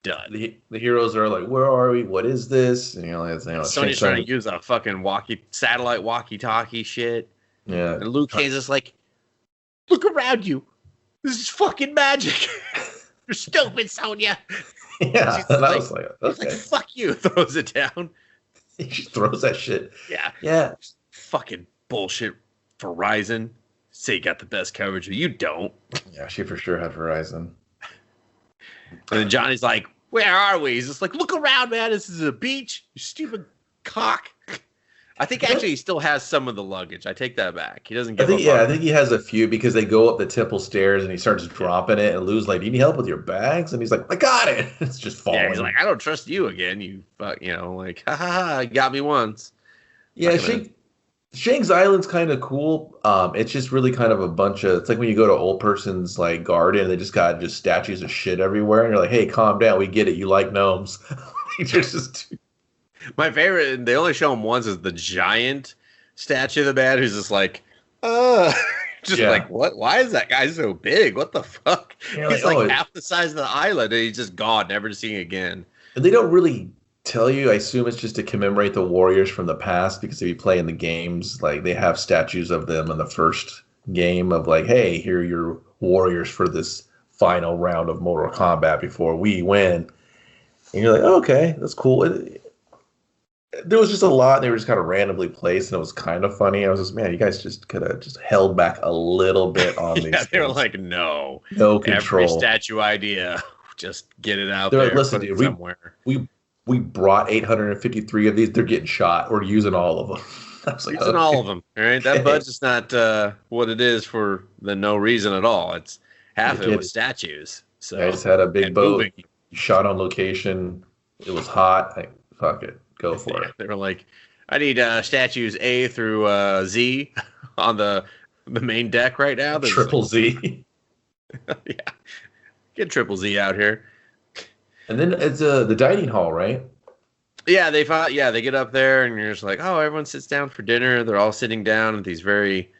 Done. The heroes are like, where are we? What is this? And Sonya's trying to use a fucking satellite walkie-talkie shit. Yeah. And Liu Kang's just like, look around you. This is fucking magic. You're stupid, Sonya. Yeah. And I was like, okay. Like, fuck you. Throws it down. He just throws that shit. Yeah. Yeah. Fucking bullshit. Verizon. Say you got the best coverage, but you don't. Yeah, she for sure had Verizon. And then Johnny's like, where are we? He's just like, look around, man. This is a beach. You stupid cock. I think actually he still has some of the luggage. I take that back. He doesn't give up. I think he has a few because they go up the temple stairs and he starts dropping it. And Lou's like, do you need help with your bags? And he's like, I got it. It's just falling. Yeah, he's like, I don't trust you again. You like, ha ha ha, you got me once. Yeah, Shang's Island's kind of cool. It's just really kind of a bunch of. It's like when you go to old person's like garden, and they just got statues of shit everywhere, and you're like, "Hey, calm down. We get it. You like gnomes." My favorite, and they only show him once, is the giant statue of the man who's just like, like, what? Why is that guy so big? What the fuck? He's like half the size of the island, and he's just gone, never to see again. And they don't really tell you. I assume it's just to commemorate the warriors from the past, because if you play in the games, like they have statues of them in the first game of like, hey, here are your warriors for this final round of Mortal Kombat before we win. And you're like, oh, okay, that's cool. There was just a lot, and they were just kind of randomly placed, and it was kind of funny. I was just, man, you guys just could have just held back a little bit on these things. They were like, no control. Every statue idea, just get it out They're there. Like, listen, dude, somewhere. We brought 853 of these. They're getting shot. We're using all of them. I was like, using all of them. All right, that budget's not what it is for the no reason at all. It's half of it was statues. So I just had a big boat. Moving. Shot on location. It was hot. Like, fuck it, go for it. They were like, I need statues A through Z on the main deck right now. There's Triple Z. Yeah, get Triple Z out here. And then it's the dining hall, right? Yeah, they get up there, and you're just like, oh, everyone sits down for dinner. They're all sitting down at these very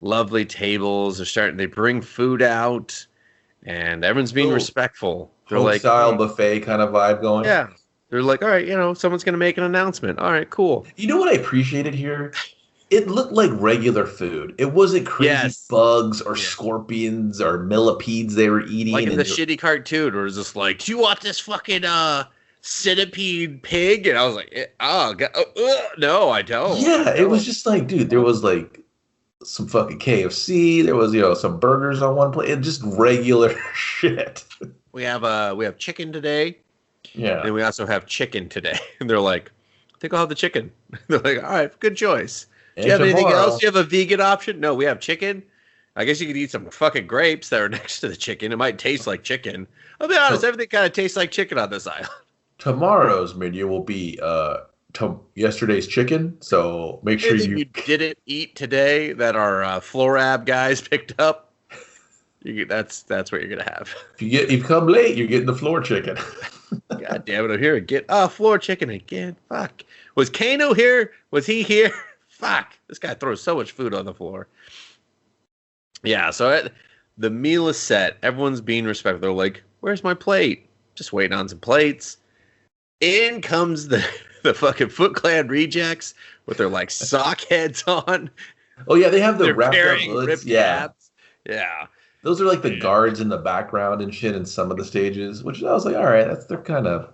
lovely tables. They bring food out, and everyone's being respectful. They're like style buffet kind of vibe going. Yeah, they're like, all right, someone's gonna make an announcement. All right, cool. You know what I appreciated here? It looked like regular food. It wasn't crazy bugs or scorpions or millipedes they were eating. Like in the shitty cartoon, where it's just like, do you want this fucking centipede pig? And I was like, no, I don't. Yeah, it was just like, dude, there was like some fucking KFC. There was, some burgers on one plate. Just regular shit. We have chicken today. Yeah. And we also have chicken today. And they're like, I think I'll have the chicken. They're like, all right, good choice. Do you have anything else? Do you have a vegan option? No, we have chicken. I guess you could eat some fucking grapes that are next to the chicken. It might taste like chicken. I'll be honest, everything kind of tastes like chicken on this island. Tomorrow's menu will be yesterday's chicken, so make sure you didn't eat today that our Florab guys picked up. That's what you're gonna have. If you come late, you're getting the floor chicken. God damn it! I'm here again. Floor chicken again. Fuck. Was Kano here? Was he here? Fuck. This guy throws so much food on the floor. Yeah. So the meal is set. Everyone's being respectful. They're like, "Where's my plate?" Just waiting on some plates. In comes the fucking Foot Clan rejects with their like sock heads on. Oh yeah, they have the wrapped up hoods. Caps. Yeah. Those are like the guards in the background and shit in some of the stages, which I was like, all right, they're kind of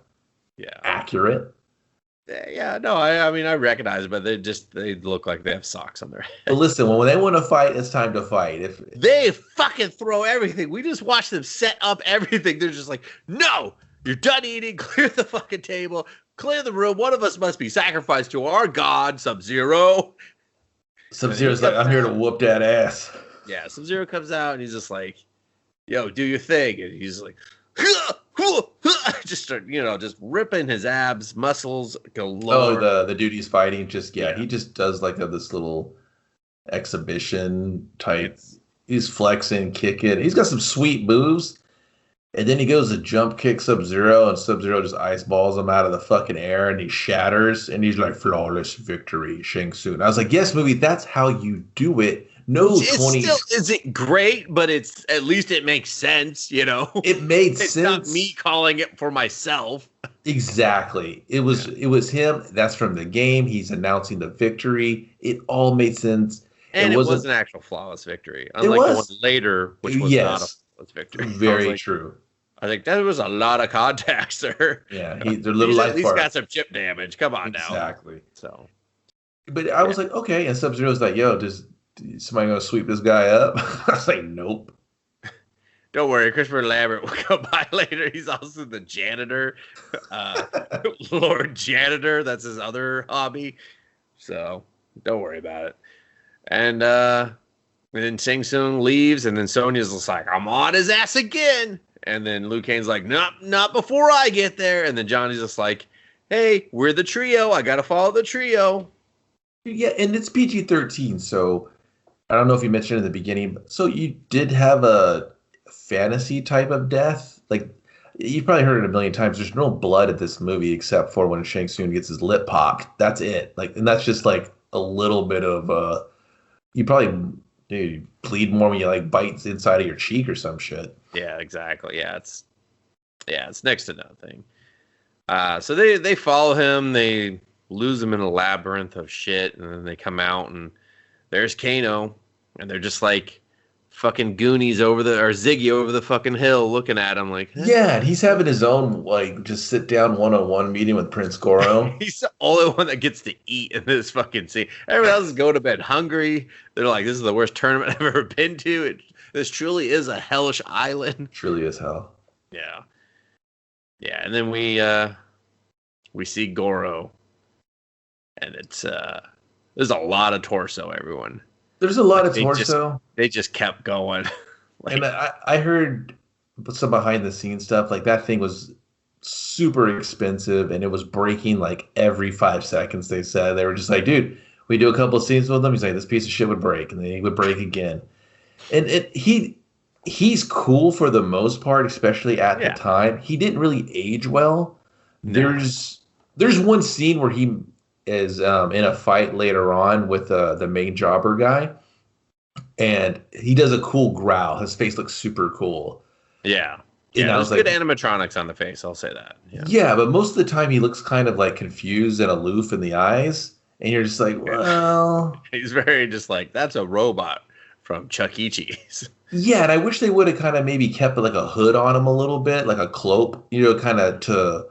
accurate. Yeah, no, I mean I recognize it, but they look like they have socks on their head. But listen, when they want to fight, it's time to fight. If they fucking throw everything, we just watch them set up everything. They're just like, no, you're done eating. Clear the fucking table. Clear the room. One of us must be sacrificed to our god, Sub-Zero. Sub-Zero's like, I'm here to whoop that ass. Yeah, Sub-Zero comes out and he's just like, yo, do your thing. And he's like, just start, just ripping his abs, muscles galore. Oh, the dude he's fighting, he just does like this little exhibition type. He's flexing, kicking. He's got some sweet moves. And then he goes to jump kick Sub-Zero, and Sub-Zero just ice balls him out of the fucking air, and he shatters, and he's like, flawless victory, Shang Tsung. I was like, yes, movie, that's how you do it. No, it still isn't great, but it's at least it makes sense, you know. It made it's sense. Not me calling it for myself. Exactly. It was him. That's from the game. He's announcing the victory. It all made sense. And it was an actual flawless victory, unlike the one later, which was not a flawless victory. Very true. I think that was a lot of contact, sir. Yeah, they're little life He's got some chip damage. Come on now. Exactly. So, but I was like, okay, and Sub-Zero's like, yo, is somebody gonna sweep this guy up? I was like, nope. Don't worry, Christopher Lambert will come by later. He's also the janitor, Lord Janitor. That's his other hobby. So don't worry about it. And then Shang Tsung leaves, and then Sonya's just like, I'm on his ass again. And then Liu Kang's like, not before I get there. And then Johnny's just like, hey, we're the trio. I got to follow the trio. Yeah, and it's PG-13, so I don't know if you mentioned in the beginning. So you did have a fantasy type of death. Like, you've probably heard it a million times. There's no blood at this movie except for when Shang Tsung gets his lip popped. That's it. Like, and that's just like a little bit of you probably bleed more when you like bites inside of your cheek or some shit. Yeah, exactly. Yeah, it's next to nothing. So they follow him. They lose him in a labyrinth of shit, and then they come out, and there's Kano, and they're just like fucking Goonies or Ziggy over the fucking hill looking at him like, eh? Yeah, and he's having his own like just sit down 1-on-1 meeting with Prince Goro. He's the only one that gets to eat in this fucking scene. Everyone else is going to bed hungry. They're like, this is the worst tournament I've ever been to. This truly is a hellish island. Truly is hell. Yeah. Yeah, and then we see Goro. And it's there's a lot of torso, everyone. There's a lot of torso. They just kept going. And I heard some behind the scenes stuff. Like, that thing was super expensive, and it was breaking like every 5 seconds. They said they were just like, dude, we do a couple of scenes with him. He's like, this piece of shit would break, and then he would break again. And he's cool for the most part, especially at the time. He didn't really age well. No. There's one scene where he is in a fight later on with the main jobber guy, and he does a cool growl. His face looks super cool. Yeah. There's good animatronics on the face, I'll say that. Yeah, but most of the time he looks kind of like confused and aloof in the eyes, and you're just like, well... He's very just like, that's a robot from Chuck E. Cheese. Yeah, and I wish they would have kind of maybe kept like a hood on him a little bit, like a cloak, kind of to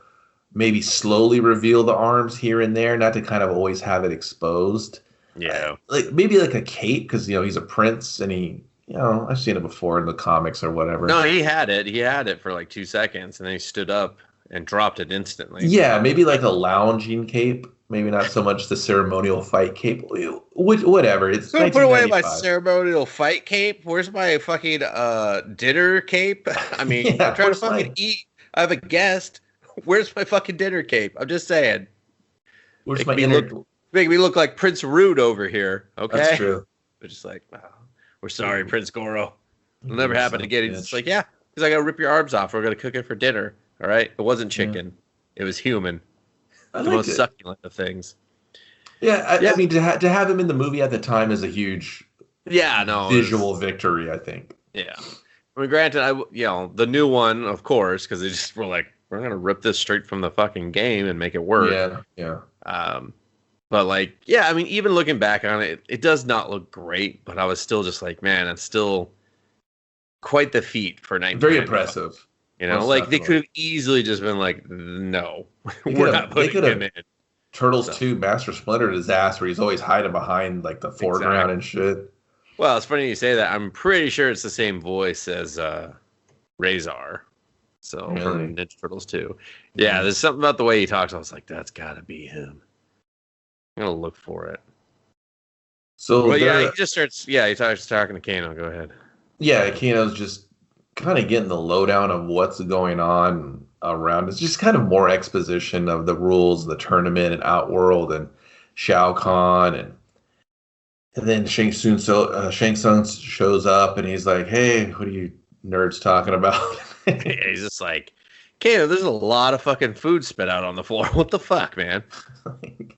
maybe slowly reveal the arms here and there, not to kind of always have it exposed. Yeah. Like maybe like a cape, because, he's a prince, and he, I've seen it before in the comics or whatever. No, he had it. He had it for like 2 seconds, and then he stood up and dropped it instantly. Yeah, maybe like a lounging cape. Maybe not so much the ceremonial fight cape. Whatever. It's so put away my ceremonial fight cape. Where's my fucking dinner cape? I mean, I'm trying to fucking eat. I have a guest. Where's my fucking dinner cape? I'm just saying. Where's make me look like Prince Rude over here. Okay, that's true. They're just like, oh, we're sorry, Prince Goro. It'll never happen again. He's just like, yeah, because I got to rip your arms off. We're gonna cook it for dinner. All right. It wasn't chicken. It was human. The most succulent of things. Yeah, I mean, to have him in the movie at the time is a huge visual victory, I think. Yeah. I mean, granted, the new one, of course, because they just were like, we're going to rip this straight from the fucking game and make it work. Yeah. But like, I mean, even looking back on it, it does not look great, but I was still just like, man, it's still quite the feat for 1990. Very impressive. They could have easily just been like, no, we're not putting him in. Turtles 2 Master Splinter his ass, where he's always hiding behind like the foreground and shit. Well, it's funny you say that. I'm pretty sure it's the same voice as Razor. So from Ninja Turtles 2. Yeah, there's something about the way he talks. I was like, that's got to be him. I'm going to look for it. So he just starts, he starts talking to Kano. Go ahead. Yeah, Kano's just kind of getting the lowdown of what's going on around. It's just kind of more exposition of the rules of the tournament and Outworld and Shao Kahn, and then Shang Tsung shows up, and he's like, "Hey, what are you nerds talking about?" He's just like, "Kano, there's a lot of fucking food spit out on the floor. What the fuck, man?"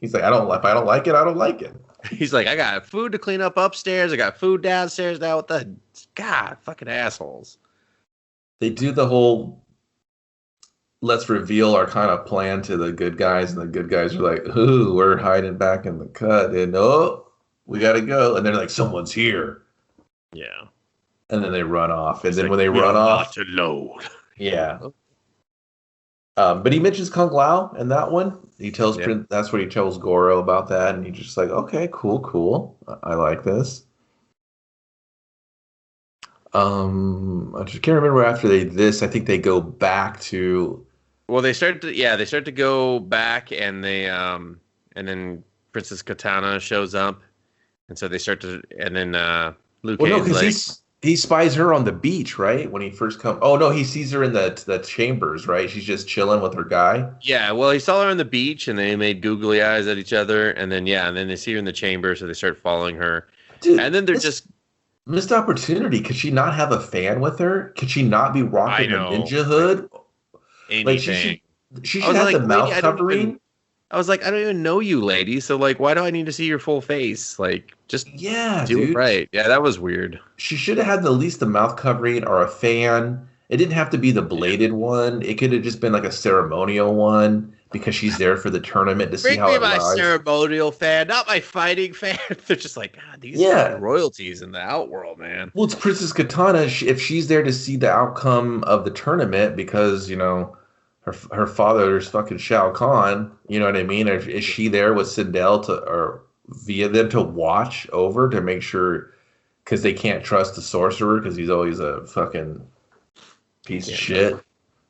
He's like, "If I don't like it, I don't like it." He's like, I got food to clean up upstairs. I got food downstairs now. What the God, fucking assholes. They do the whole let's reveal our kind of plan to the good guys, and the good guys are like, ooh, we're hiding back in the cut, and oh, we gotta go. And they're like, someone's here. Yeah. And then they run off. And then when they run off, to load. Yeah. But he mentions Kung Lao in that one. He tells Prince, that's what he tells Goro about that, and he's just like, okay, cool. I like this. I just can't remember after I think they go back to. Well, they start to go back, and they and then Princess Katana shows up, and so they start to, and then Liu Kang. Well, no, because he spies her on the beach, right? When he first comes. Oh no, he sees her in the chambers, right? She's just chilling with her guy. Yeah, well, he saw her on the beach, and they made googly eyes at each other, and then they see her in the chamber, so they start follling her. Dude, and then they're just missed opportunity. Could she not have a fan with her? Could she not be rocking a ninja hood? Anything. Like she should have the mouth covering. I was like, I don't even know you, lady. So like, why do I need to see your full face? Like, just do it right. Yeah, that was weird. She should have had at least the mouth covering or a fan. It didn't have to be the bladed one. It could have just been like a ceremonial one because she's there for the tournament to see how it lies. Bring me my ceremonial fan, not my fighting fan. They're just like, God, these are royalties in the Outworld, man. Well, it's Princess Katana. If she's there to see the outcome of the tournament because, you know, her father's fucking Shao Kahn, you know what I mean? Or is she there with Sindel or via them to watch over to make sure, because they can't trust the sorcerer because he's always a fucking piece of shit.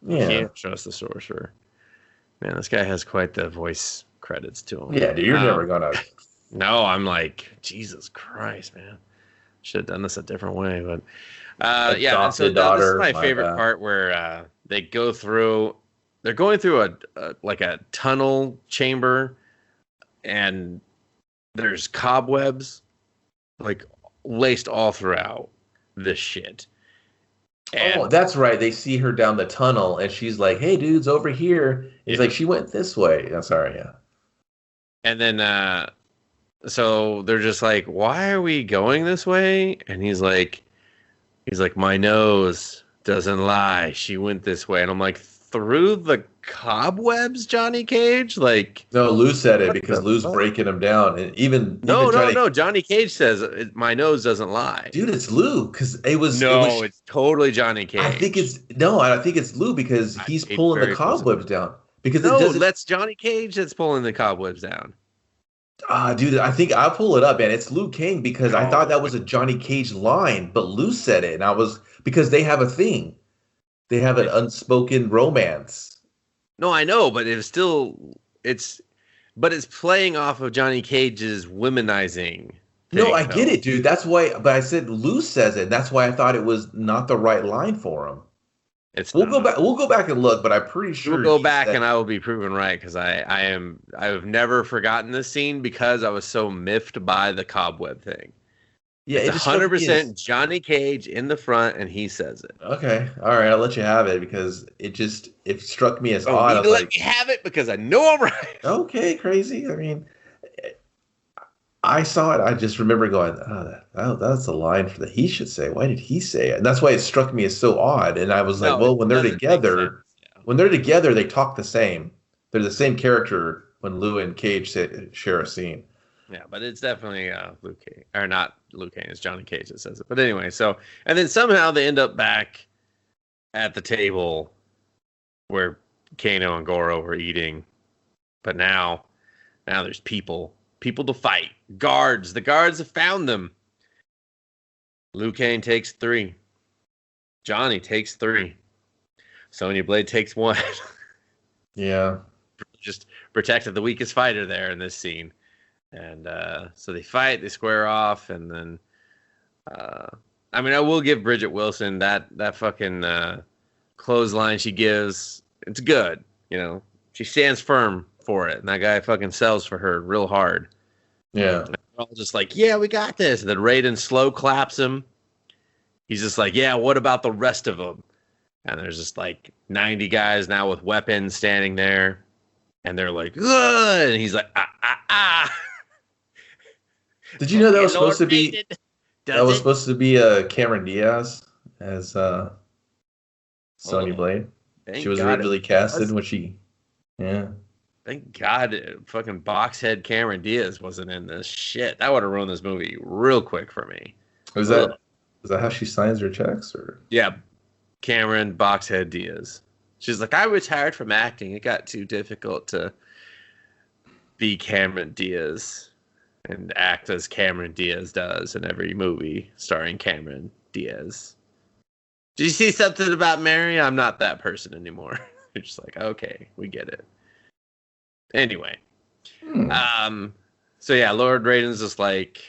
Yeah, can't trust the sorcerer. Man, this guy has quite the voice credits to him. Yeah, dude, you're never gonna. No, I'm like, Jesus Christ, man. Should have done this a different way, but yeah. And so this is my favorite part where they go through. They're going through a tunnel chamber, and there's cobwebs like laced all throughout this shit. And that's right. They see her down the tunnel, and she's like, "Hey, dude's over here." He's like, "She went this way." I'm sorry, yeah. And then, so they're just like, "Why are we going this way?" And he's like, "My nose doesn't lie. She went this way." And I'm like, through the cobwebs, Johnny Cage? Like, no, Lou said it because Lou's breaking him down, and even no. Johnny Cage says my nose doesn't lie, dude. It's Lou because it's totally Johnny Cage. I think it's Lou because he's pulling the cobwebs down. Because that's Johnny Cage that's pulling the cobwebs down. Dude, I think I'll pull it up, man. It's Liu Kang because I thought that was a Johnny Cage line, but Lou said it, and I was because they have a thing. They have an unspoken romance. No, I know, but it's playing off of Johnny Cage's womanizing. No, I get it, dude. That's why, but I said Lou says it. That's why I thought it was not the right line for him. We'll go back and look, but I'm pretty sure we'll go back and I will be proven right because I've never forgotten this scene because I was so miffed by the cobweb thing. Yeah, it's 100% Johnny Cage in the front, and he says it. Okay, all right, I'll let you have it because it struck me as odd. You need to let me have it because I know I'm right. Okay, crazy. I mean, I saw it. I just remember going, that's a line that he should say. Why did he say it? And that's why it struck me as so odd. And I was like, well, when they're together, they talk the same. They're the same character when Liu and Cage share a scene. Yeah, but it's definitely Liu Kang, or not Liu Kang. It's Johnny Cage that says it. But anyway, and then somehow they end up back at the table where Kano and Goro were eating. But now there's people to fight. Guards. The guards have found them. Liu Kang takes 3. Johnny takes 3. Sonya Blade takes 1. Yeah. Just protected the weakest fighter there in this scene. And so they fight, they square off, and then I will give Bridget Wilson that fucking clothesline she gives. It's good, you know. She stands firm for it, and that guy fucking sells for her real hard. Yeah. And they're all just like, yeah, we got this. And then Raiden slow claps him. He's just like, yeah, what about the rest of them? And there's just like 90 guys now with weapons standing there, and they're like, ugh! And he's like, ah. Did you know that was supposed to be? Cameron Diaz as Sonya Blade? She was originally casted when she. Yeah. Thank God, fucking boxhead Cameron Diaz wasn't in this shit. That would have ruined this movie real quick for me. Is that how she signs her checks, or? Yeah, Cameron Boxhead Diaz. She's like, I retired from acting. It got too difficult to be Cameron Diaz and act as Cameron Diaz does in every movie starring Cameron Diaz. Did you see something about Mary? I'm not that person anymore. You're just like, okay, we get it. Anyway. So yeah, Lord Raiden's just like,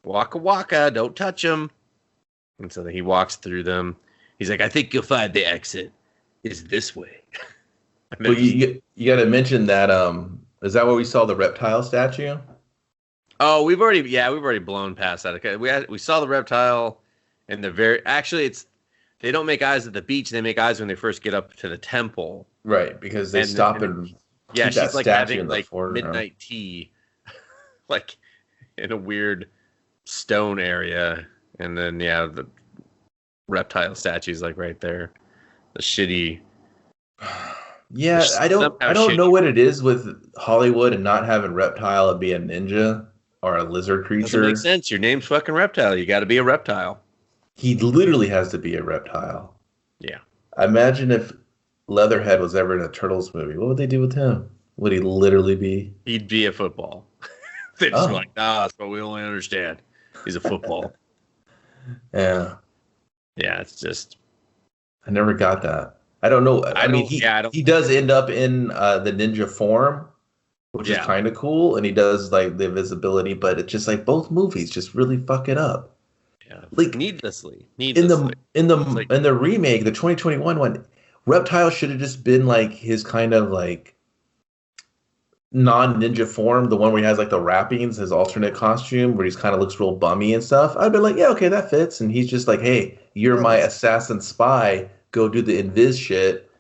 waka waka, don't touch him. And so he walks through them. He's like, I think you'll find the exit is this way. Well, you got to mention that, is that where we saw the reptile statue? Oh, we've already blown past that. Okay, we saw the reptile, and they don't make eyes at the beach. They make eyes when they first get up to the temple. Right, because they stop and yeah, she's like having like midnight tea, like in a weird stone area, and then the reptile statue's like right there. The shitty. Yeah, I don't know what it is with Hollywood and not having Reptile be a ninja or a lizard creature. Doesn't make sense. Your name's fucking Reptile. You got to be a reptile. He literally has to be a reptile. Yeah. Imagine if Leatherhead was ever in a Turtles movie. What would they do with him? Would he literally be? He'd be a football. They'd just be like, nah, that's what we only understand. He's a football. Yeah. Yeah, it's just. I never got that. I don't know. I mean, he does end up in the ninja form, which is kind of cool, and he does like the invisibility, but it's just like both movies just really fuck it up. Yeah, like needlessly. In the remake, the 2021 one, Reptile should have just been like his kind of like non-ninja form, the one where he has like the wrappings, his alternate costume, where he's kind of looks real bummy and stuff. I'd been like, yeah, okay, that fits, and he's just like, hey, you're my assassin spy. Go do the invis shit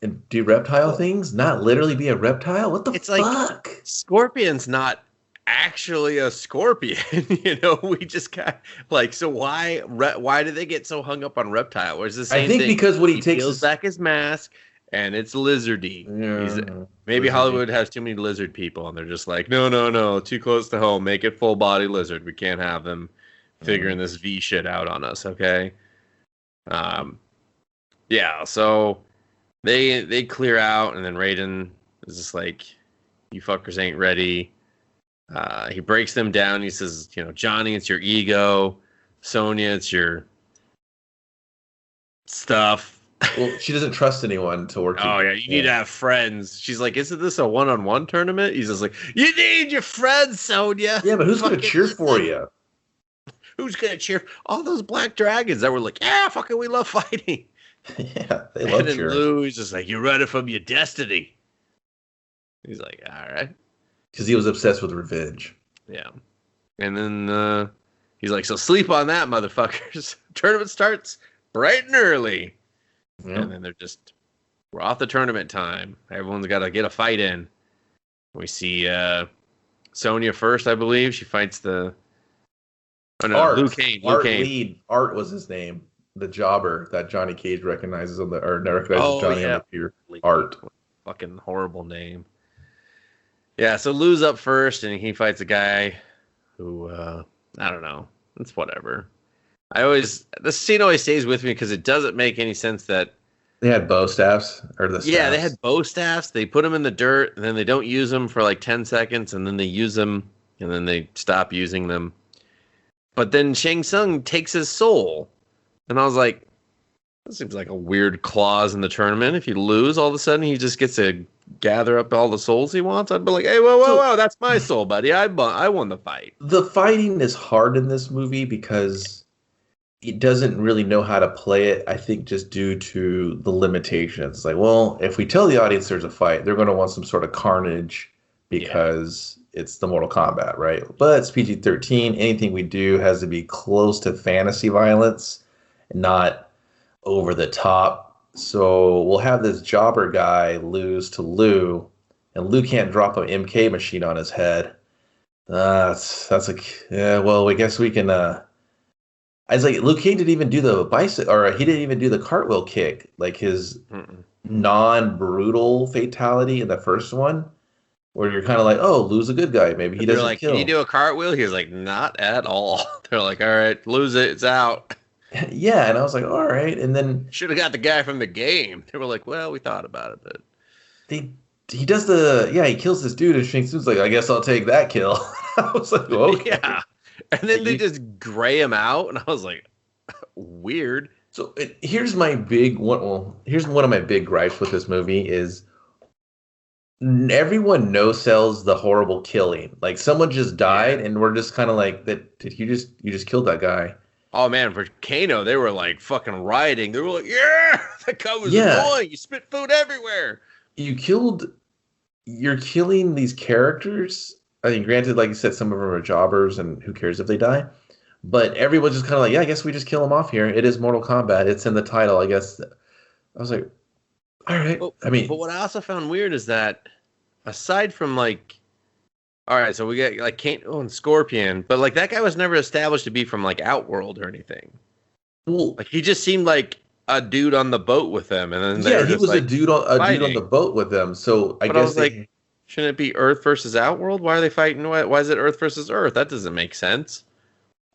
and do reptile things, not literally be a reptile. What the fuck? Like Scorpion's not actually a scorpion. We just got like, so why did they get so hung up on reptile? Where's the same thing? I think because what he takes peels back his mask and it's lizardy. Yeah, maybe lizardy. Hollywood has too many lizard people and they're just like, no, too close to home. Make it full body lizard. We can't have them figuring this V shit out on us. Okay. Yeah, so they clear out, and then Raiden is just like, you fuckers ain't ready. He breaks them down. He says, Johnny, it's your ego. Sonya, it's your stuff. Well, she doesn't trust anyone to work. Oh, yeah, you need to have friends. She's like, isn't this a one-on-one tournament? He's just like, you need your friends, Sonya. Yeah, but who's going to cheer for you? Who's going to cheer? All those black dragons that were like, yeah, fucking we love fighting. Yeah, they love cheering. And Lou, he's just like, you're running from your destiny. He's like, all right. Because he was obsessed with revenge. Yeah. And then he's like, so sleep on that, motherfuckers. Tournament starts bright and early. Yeah. And then we're off the tournament time. Everyone's got to get a fight in. We see Sonya first, I believe. She fights Liu Kang. Art was his name. The jobber that Johnny Cage recognizes Johnny on the pier. Art. Fucking horrible name. Yeah, so Lou's up first, and he fights a guy who, I don't know. It's whatever. This scene always stays with me because it doesn't make any sense that... They had bow staffs? Yeah, they had bow staffs. They put them in the dirt, and then they don't use them for like 10 seconds, and then they use them, and then they stop using them. But then Shang Tsung takes his soul. And I was like, that seems like a weird clause in the tournament. If you lose, all of a sudden he just gets to gather up all the souls he wants. I'd be like, hey, whoa, that's my soul, buddy. I won the fight. The fighting is hard in this movie because it doesn't really know how to play it, I think, just due to the limitations. Like, well, if we tell the audience there's a fight, they're going to want some sort of carnage because it's the Mortal Kombat, right? But it's PG-13. Anything we do has to be close to fantasy violence. Not over the top. So we'll have this jobber guy lose to Liu, and Liu can't drop an MK machine on his head. That's like, yeah. Well, I guess we can. I was like, Liu Kang didn't even do the bicycle, or he didn't even do the cartwheel kick, like his non-brutal fatality in the first one, where you're kind of like, oh, Liu's a good guy. Maybe he They're doesn't like, kill. can you do a cartwheel? He was like, not at all. They're like, all right, lose it. It's out. Yeah, and I was like, all right. And then should have got the guy from the game. They were like, well, we thought about it, but he does he kills this dude, and Shang Tsung's like, I guess I'll take that kill. I was like, okay. Yeah. And then they just gray him out, and I was like, weird. So here's my big one. Well, here's one of my big gripes with this movie is everyone no-sells the horrible killing. Like someone just died, and we're just kind of like, that. Did you just killed that guy? Oh man, for Kano, they were like fucking rioting. They were like, yeah, that guy was annoying. You spit food everywhere. You're killing these characters. I mean, granted, like you said, some of them are jobbers, and who cares if they die? But everyone's just kind of like, yeah, I guess we just kill them off here. It is Mortal Kombat. It's in the title, I guess. I was like, all right. But but what I also found weird is that aside from like, all right, so we get like Kano and Scorpion, but like that guy was never established to be from like Outworld or anything. Well, like he just seemed like a dude on the boat with them, and then he was like, a dude on the boat with them. So I guess like, shouldn't it be Earth versus Outworld? Why are they fighting? Why is it Earth versus Earth? That doesn't make sense.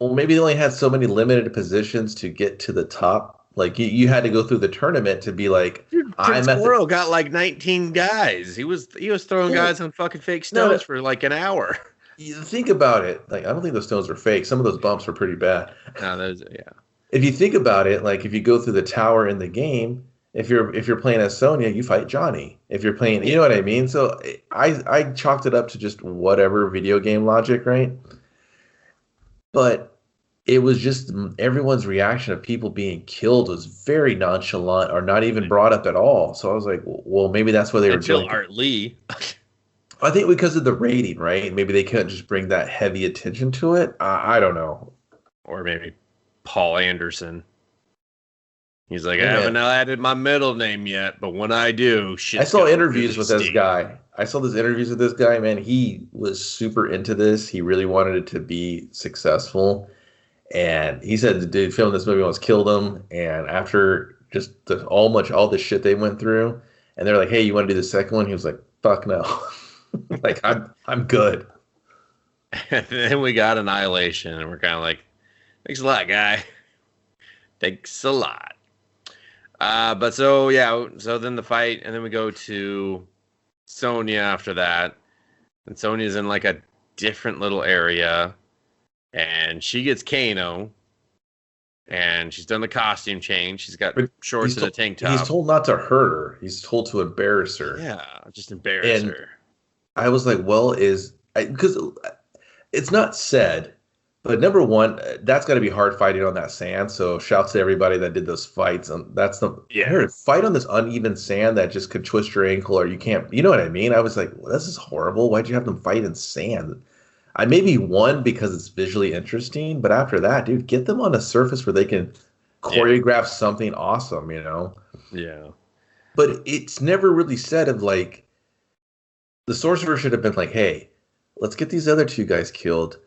Well, maybe they only had so many limited positions to get to the top. Like you had to go through the tournament to be like, Prince Goro got like 19 guys. He was throwing guys on fucking fake stones for like an hour. You think about it, like I don't think those stones were fake. Some of those bumps were pretty bad. No, those If you think about it, like if you go through the tower in the game, if you're playing as Sonya, you fight Johnny. If you're playing, you know what I mean? So I chalked it up to just whatever video game logic, right? But it was just everyone's reaction of people being killed was very nonchalant or not even brought up at all. So I was like, well, maybe that's why they were doing Art Lee. I think because of the rating, right? Maybe they couldn't just bring that heavy attention to it. I don't know. Or maybe Paul Anderson. He's like, I haven't added my middle name yet, but when I do, shit. I saw interviews with this guy. I saw these interviews with this guy, man. He was super into this. He really wanted it to be successful. And he said the dude filming this movie almost killed him. And after just all the shit they went through, and they're like, hey, you want to do the second one? He was like, fuck no. Like, I'm good. And then we got Annihilation, and we're kind of like, thanks a lot, guy. Thanks a lot. But so then the fight, and then we go to Sonya after that. And Sonya's in like a different little area. And she gets Kano. And she's done the costume change. She's got shorts and a tank top. He's told not to hurt her. He's told to embarrass her. Yeah, just embarrass her. I was like, because it's not said, but number one, that's got to be hard fighting on that sand. So shouts to everybody that did those fights. That's fight on this uneven sand that just could twist your ankle, or you can't. You know what I mean? I was like, well, this is horrible. Why'd you have them fight in sand? I maybe won because it's visually interesting, but after that, dude, get them on a surface where they can choreograph something awesome. You know? Yeah. But it's never really said of like. The sorcerer should have been like, hey, let's get these other two guys killed.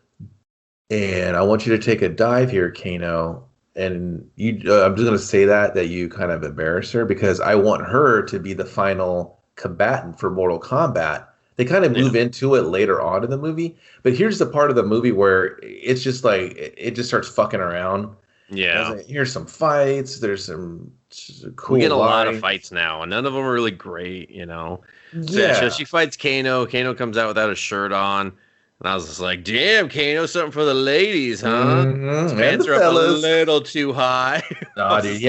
And I want you to take a dive here, Kano. And I'm just going to say that you kind of embarrass her because I want her to be the final combatant for Mortal Kombat. They kind of move into it later on in the movie. But here's the part of the movie where it's just like, it just starts fucking around. Yeah. Like, here's some fights. There's some cool We get a lot of fights now, and none of them are really great, you know? So she fights Kano. Kano comes out without a shirt on. And I was just like, damn, Kano, something for the ladies, huh? Mm-hmm. His pants are up a little too high. Nah, dude, he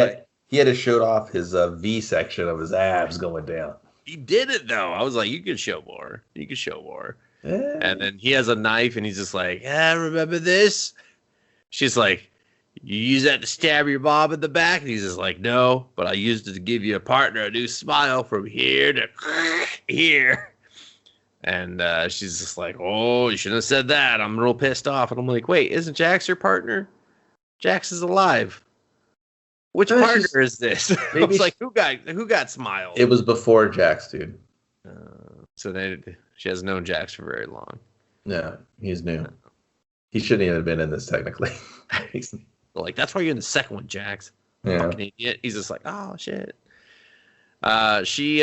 had to show off his V section of his abs going down. He did it, though. I was like, you can show more. You can show more. Yeah. And then he has a knife, and he's just like, remember this? She's like, you use that to stab your mom in the back? And he's just like, no, but I used it to give you a partner a new smile from here to here. And she's just like, oh, you shouldn't have said that. I'm real pissed off. And I'm like, wait, isn't Jax your partner? Jax is alive. Which partner is this? I was like, who got smiles? It was before Jax, dude. So she hasn't known Jax for very long. Yeah, he's new. He shouldn't even have been in this technically. Like, that's why you're in the second one, Jax. Yeah. Fucking idiot. He's just like, oh shit. She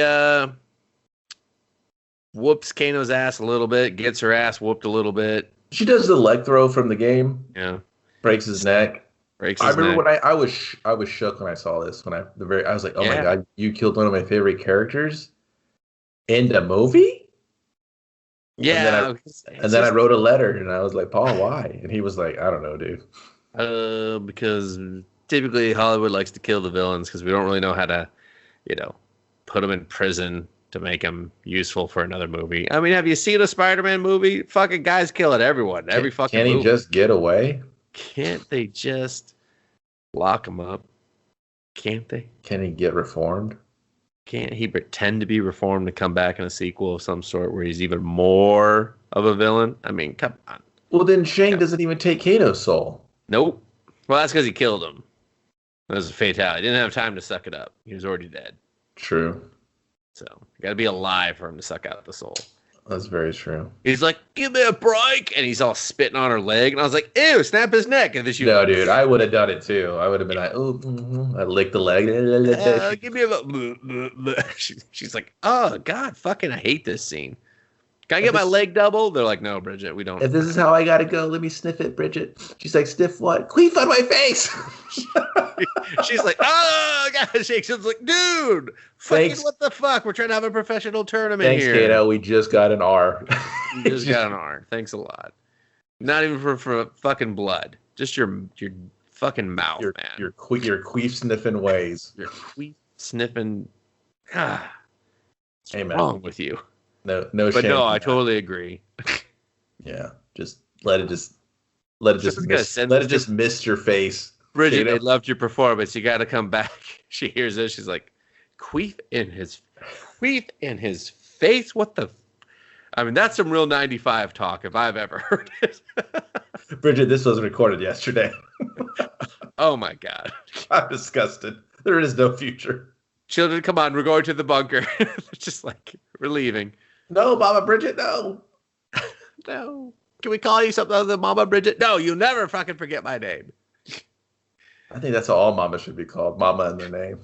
whoops Kano's ass a little bit, gets her ass whooped a little bit. She does the leg throw from the game. Yeah. Breaks his neck. I remember when I was shook when I saw this. I was like, oh my god, you killed one of my favorite characters in the movie. Yeah. And then I wrote a letter and I was like, Paul, why? And he was like, I don't know, dude. Because typically Hollywood likes to kill the villains because we don't really know how to, put them in prison to make them useful for another movie. I mean, have you seen a Spider-Man movie? Fucking guys killing everyone. Every fucking movie. Can he just get away? Can't they just lock him up? Can't they? Can he get reformed? Can't he pretend to be reformed to come back in a sequel of some sort where he's even more of a villain? I mean, come on. Well, then Shang doesn't even take Kano's soul. Nope. Well, that's because he killed him. It was a fatality. He didn't have time to suck it up. He was already dead. True. So, you got to be alive for him to suck out the soul. That's very true. He's like, give me a break. And he's all spitting on her leg. And I was like, ew, snap his neck. And then no, dude, I would have done it too. I would have been like, oh, I licked the leg. Give me a... She's like, oh, God, fucking, I hate this scene. Can I get my leg double? They're like, no, Bridget, we don't. If this is how I got to go, let me sniff it, Bridget. She's like, sniff what? Queef on my face. She's like, oh, God, shakes. It's like, dude, fucking what the fuck? We're trying to have a professional tournament here. Thanks, Kato. We just got an R. You just got an R. Thanks a lot. Not even for fucking blood. Just your fucking mouth, man. Your queef sniffing ways. Your queef sniffing. What's wrong with you? No, but no, I totally agree. Yeah, just let it just miss your face. Bridget, they loved your performance. You got to come back. She hears this. She's like, queef in his face. What the? I mean, that's some real 95 talk if I've ever heard it. Bridget, this was recorded yesterday. Oh my God. I'm disgusted. There is no future. Children, come on. We're going to the bunker. Just like, we're leaving. No, Mama Bridget, no. No. Can we call you something other than Mama Bridget? No, you'll never fucking forget my name. I think that's how all mamas should be called. Mama in their name.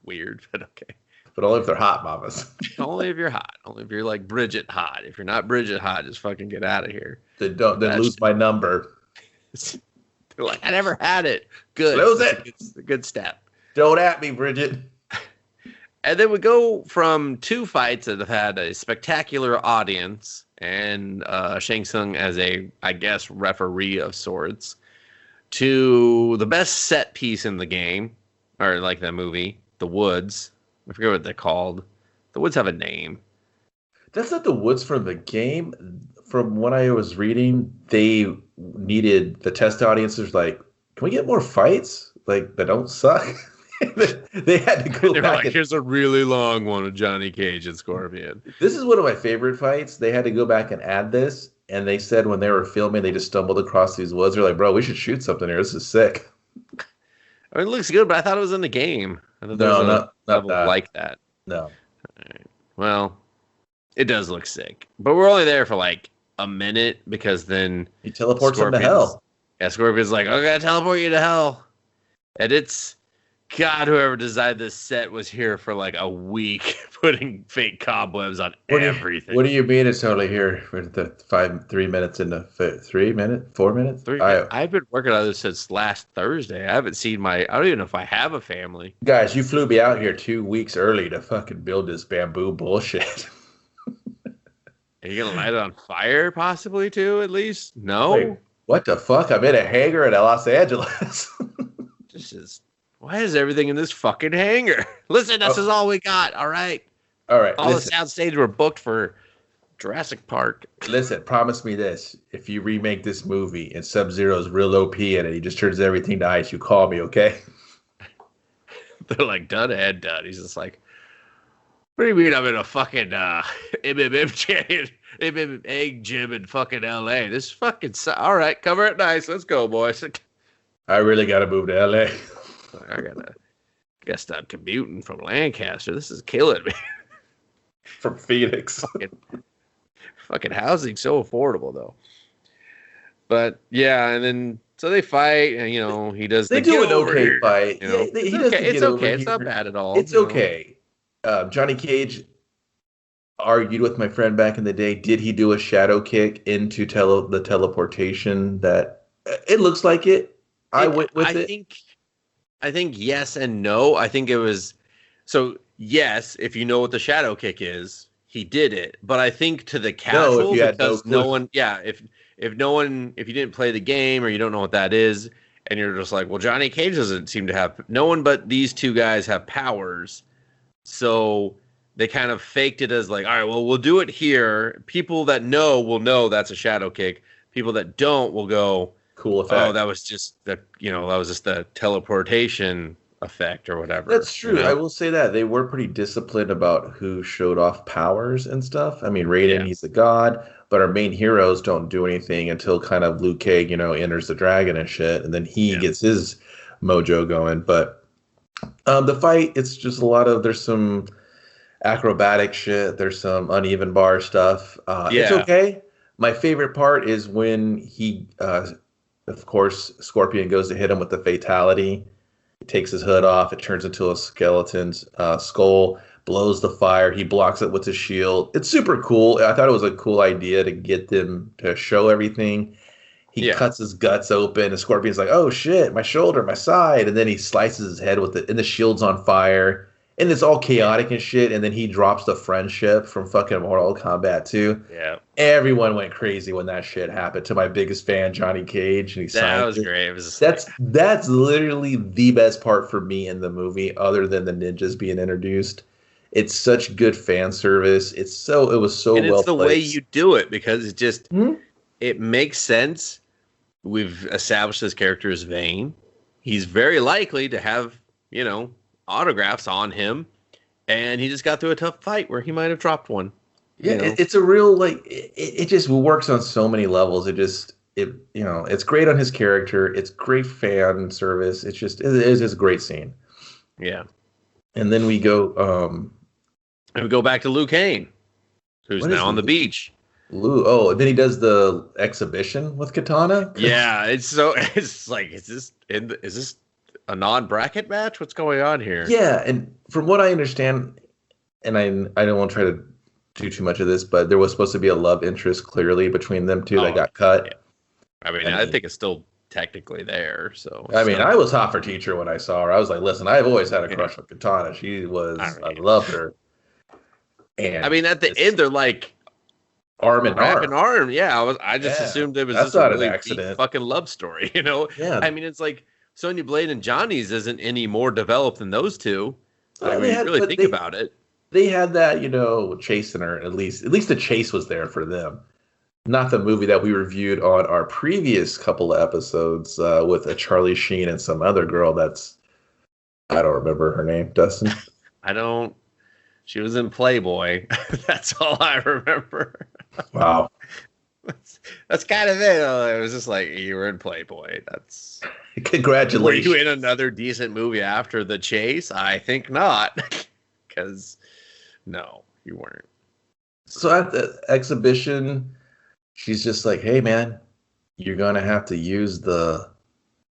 Weird, but okay. But only if they're hot mamas. Only if you're hot. Only if you're like Bridget hot. If you're not Bridget hot, just fucking get out of here. Then lose my number. They're like, I never had it. Good. Lose it. It's a good step. Don't at me, Bridget. And then we go from two fights that have had a spectacular audience and Shang Tsung as a, I guess, referee of sorts, to the best set piece in the game, or like the movie, The Woods. I forget what they're called. The Woods have a name. That's not the Woods from the game. From what I was reading, they needed the test audiences like, can we get more fights? Like, that don't suck? They had to go back. Like, here's a really long one of Johnny Cage and Scorpion. This is one of my favorite fights. They had to go back and add this, and they said when they were filming, they just stumbled across these woods. They're like, bro, we should shoot something here. This is sick. I mean, it looks good, but I thought it was in the game. I thought no, not that. Like that. No. All right. Well, it does look sick, but we're only there for like a minute because then he teleports him to hell. Yeah, Scorpion's like, I'm gonna teleport you to hell, and it's. God, whoever designed this set was here for like a week, putting fake cobwebs on everything. What do you mean it's totally here for the 3 minutes into 3 minutes, 4 minutes? I've been working on this since last Thursday. I haven't seen I don't even know if I have a family. Guys, you flew me out here 2 weeks early to fucking build this bamboo bullshit. Are you gonna light it on fire, possibly too? At least no. Wait, what the fuck? I'm in a hangar in Los Angeles. This is. Why is everything in this fucking hangar? Listen, this is all we got. All right. All right. All the soundstage were booked for Jurassic Park. Listen, promise me this. If you remake this movie and Sub-Zero's real OP in it, he just turns everything to ice, you call me, okay? They're like, done and done. He's just like, what do you mean I'm in a fucking MMA gym in fucking LA? This fucking... All right, cover it nice. Let's go, boys. I really got to move to LA. I gotta stop commuting from Lancaster. This is killing me. From Phoenix. Fucking housing so affordable though. But yeah, and then so they fight, and he does. They do an okay fight. You know, yeah, it's he okay. does the It's get over okay. It's here. not bad at all. It's okay. Johnny Cage argued with my friend back in the day. Did he do a shadow kick into the teleportation? That it looks like it. I went with it. I think yes and no. I think it was so yes. If you know what the shadow kick is, he did it. But I think to the casual, because no one, if you didn't play the game or you don't know what that is, and you're just like, well, Johnny Cage doesn't seem to have, no one but these two guys have powers, so they kind of faked it as like, all right, well, we'll do it here. People that know will know that's a shadow kick. People that don't will go, cool effect. Oh, that was just the teleportation effect or whatever. That's true. I will say that they were pretty disciplined about who showed off powers and stuff. I mean, Raiden, he's a god, but our main heroes don't do anything until kind of Liu Kang, enters the dragon and shit, and then he gets his mojo going. But the fight, it's just there's some acrobatic shit. There's some uneven bar stuff. It's okay. My favorite part is when he, of course, Scorpion goes to hit him with the fatality. He takes his hood off. It turns into a skeleton's skull, blows the fire. He blocks it with his shield. It's super cool. I thought it was a cool idea to get them to show everything. He cuts his guts open, and Scorpion's like, oh, shit, my shoulder, my side. And then he slices his head with it, and the shield's on fire. And it's all chaotic and shit. And then he drops the friendship from fucking Mortal Kombat 2. Yeah. Everyone went crazy when that shit happened. To my biggest fan, Johnny Cage. And that was great. It was that's literally the best part for me in the movie, other than the ninjas being introduced. It's such good fan service. It was so and well placed. It's the way you do it, because it just it makes sense. We've established this character is vain. He's very likely to have, autographs on him, and he just got through a tough fight where he might have dropped one. It's a real it just works on so many levels. It's great on his character. It's great fan service. It's just a great scene. Yeah. And then we go back to Liu Kang, who's now on the beach. And then he does the exhibition with Katana. Yeah, it's like, is this a non-bracket match? What's going on here? Yeah, and from what I understand, and I don't want to try to do too much of this, but there was supposed to be a love interest clearly between them two that got cut. Yeah. I think it's still technically there. So I was hot for Teacher when I saw her. I was like, listen, I've always had a crush on Katana. She was, I loved her. And at the end, they're like arm in arm. Yeah, I just assumed it was just not an accident. Fucking love story, Yeah. It's like Sonya Blade and Johnny's isn't any more developed than those two. When you really think about it. They had that, chase in her, at least the chase was there for them. Not the movie that we reviewed on our previous couple of episodes with a Charlie Sheen and some other girl I don't remember her name, Dustin. She was in Playboy. That's all I remember. Wow. That's kind of it. It was just like, you were in Playboy. That's congratulations. Were you in another decent movie after The Chase? I think not. Because no, you weren't. So at the exhibition, she's just like, hey man, you're gonna have to use the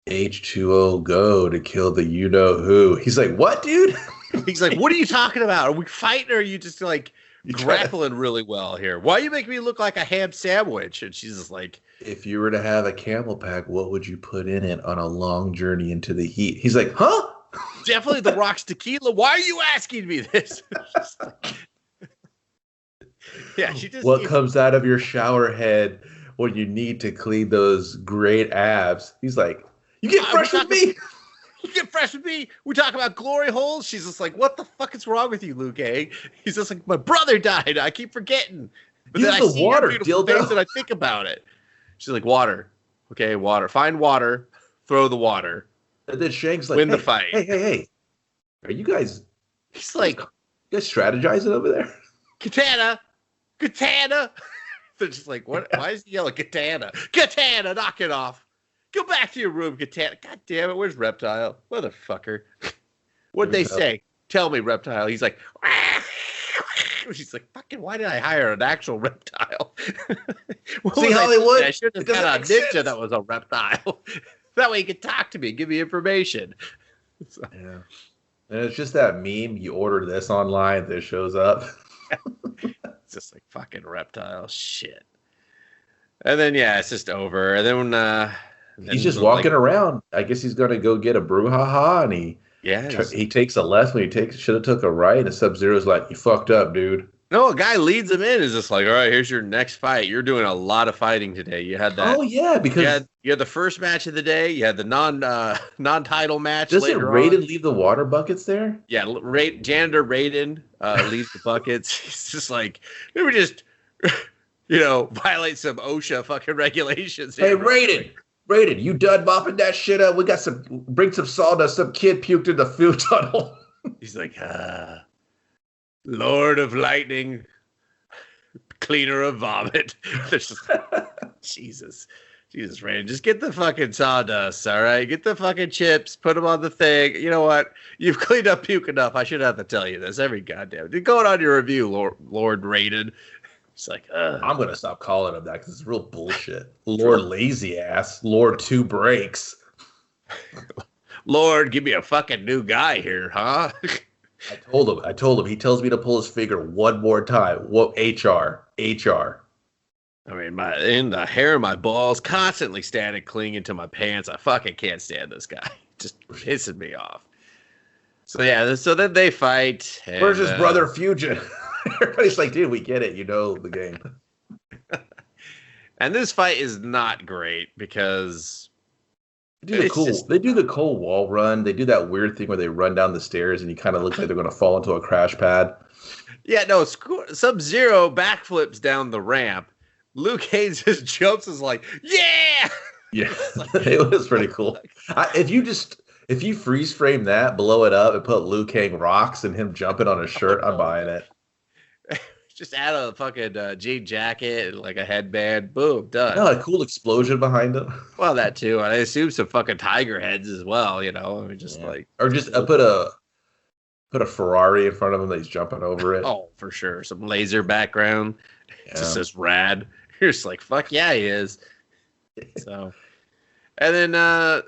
H2O Go to kill the you-know-who. He's like, what, dude? He's like, what are you talking about? Are we fighting, or are you just like grappling really well here? Why you make me look like a ham sandwich? And she's just like, if you were to have a camel pack, what would you put in it on a long journey into the heat? He's like, huh? Definitely the Rock's tequila. Why are you asking me this? Yeah, she just. What comes out of your shower head when you need to clean those great abs? He's like, you get fresh with me. You get fresh with me. We talk about glory holes. She's just like, what the fuck is wrong with you, Liu Kang? He's just like, my brother died. I keep forgetting. But use then the I see water, dildo. And I think about it. She's like, water. Okay, water. Find water. Throw the water. And then Shang's like, win the fight. Hey. Are you guys... He's like... You guys strategizing over there? Katana. They're just like, what? Why is he yelling Katana? Katana, knock it off. Go back to your room, Katana. God damn it, where's Reptile? Motherfucker. What'd they say? Tell me, Reptile. He's like, She's like, fucking, why did I hire an actual reptile? See, Hollywood? I should have got a ninja that was a reptile. That way he could talk to me, give me information. So. Yeah. And it's just that meme. You order this online, this shows up. It's just like fucking reptile shit. And then, yeah, it's just over. And then he's just walking around. I guess he's going to go get a brouhaha, and he takes a left when he should have took a right. And Sub-Zero's like, you fucked up, dude. No, a guy leads him in. Is just like, all right, here's your next fight. You're doing a lot of fighting today. You had that. Oh yeah, because you had the first match of the day. You had the non-title match. Doesn't Raiden leave the water buckets there? Yeah, janitor Raiden leaves the buckets. He's just like, let me just, violate some OSHA fucking regulations. Hey, Raiden, you done mopping that shit up? We got bring some sawdust. Some kid puked in the food tunnel. He's like, Lord of Lightning, cleaner of vomit. Jesus, Raiden, just get the fucking sawdust, all right? Get the fucking chips, put them on the thing. You know what? You've cleaned up puke enough. I shouldn't have to tell you this every goddamn. You're going on your review, Lord Raiden. It's like, I'm gonna stop calling him that because it's real bullshit. Lord Lazy Ass, Lord Two Breaks. Lord, give me a fucking new guy here, huh? I told him. He tells me to pull his finger one more time. What? HR. I mean, the hair of my balls constantly static clinging to my pants. I fucking can't stand this guy. Just pissing me off. So yeah, so then they fight. And, where's his brother Fusion? Everybody's like, dude, we get it. You know the game. And this fight is not great because They do the cool wall run. They do that weird thing where they run down the stairs and you kind of look like they're going to fall into a crash pad. Yeah, no, Sub-Zero backflips down the ramp. Liu Kang just jumps and is like, yeah! Yeah, it was pretty cool. If you freeze frame that, blow it up, and put Liu Kang rocks and him jumping on his shirt, I'm buying it. Just add a fucking jean jacket and like a headband. Boom, done. No, a cool explosion behind him. Well, that too. And I assume some fucking tiger heads as well, I mean, or just put a Ferrari in front of him that he's jumping over it. Oh, for sure. Some laser background. Yeah. Just says rad. You're just like, fuck yeah, he is. So, and then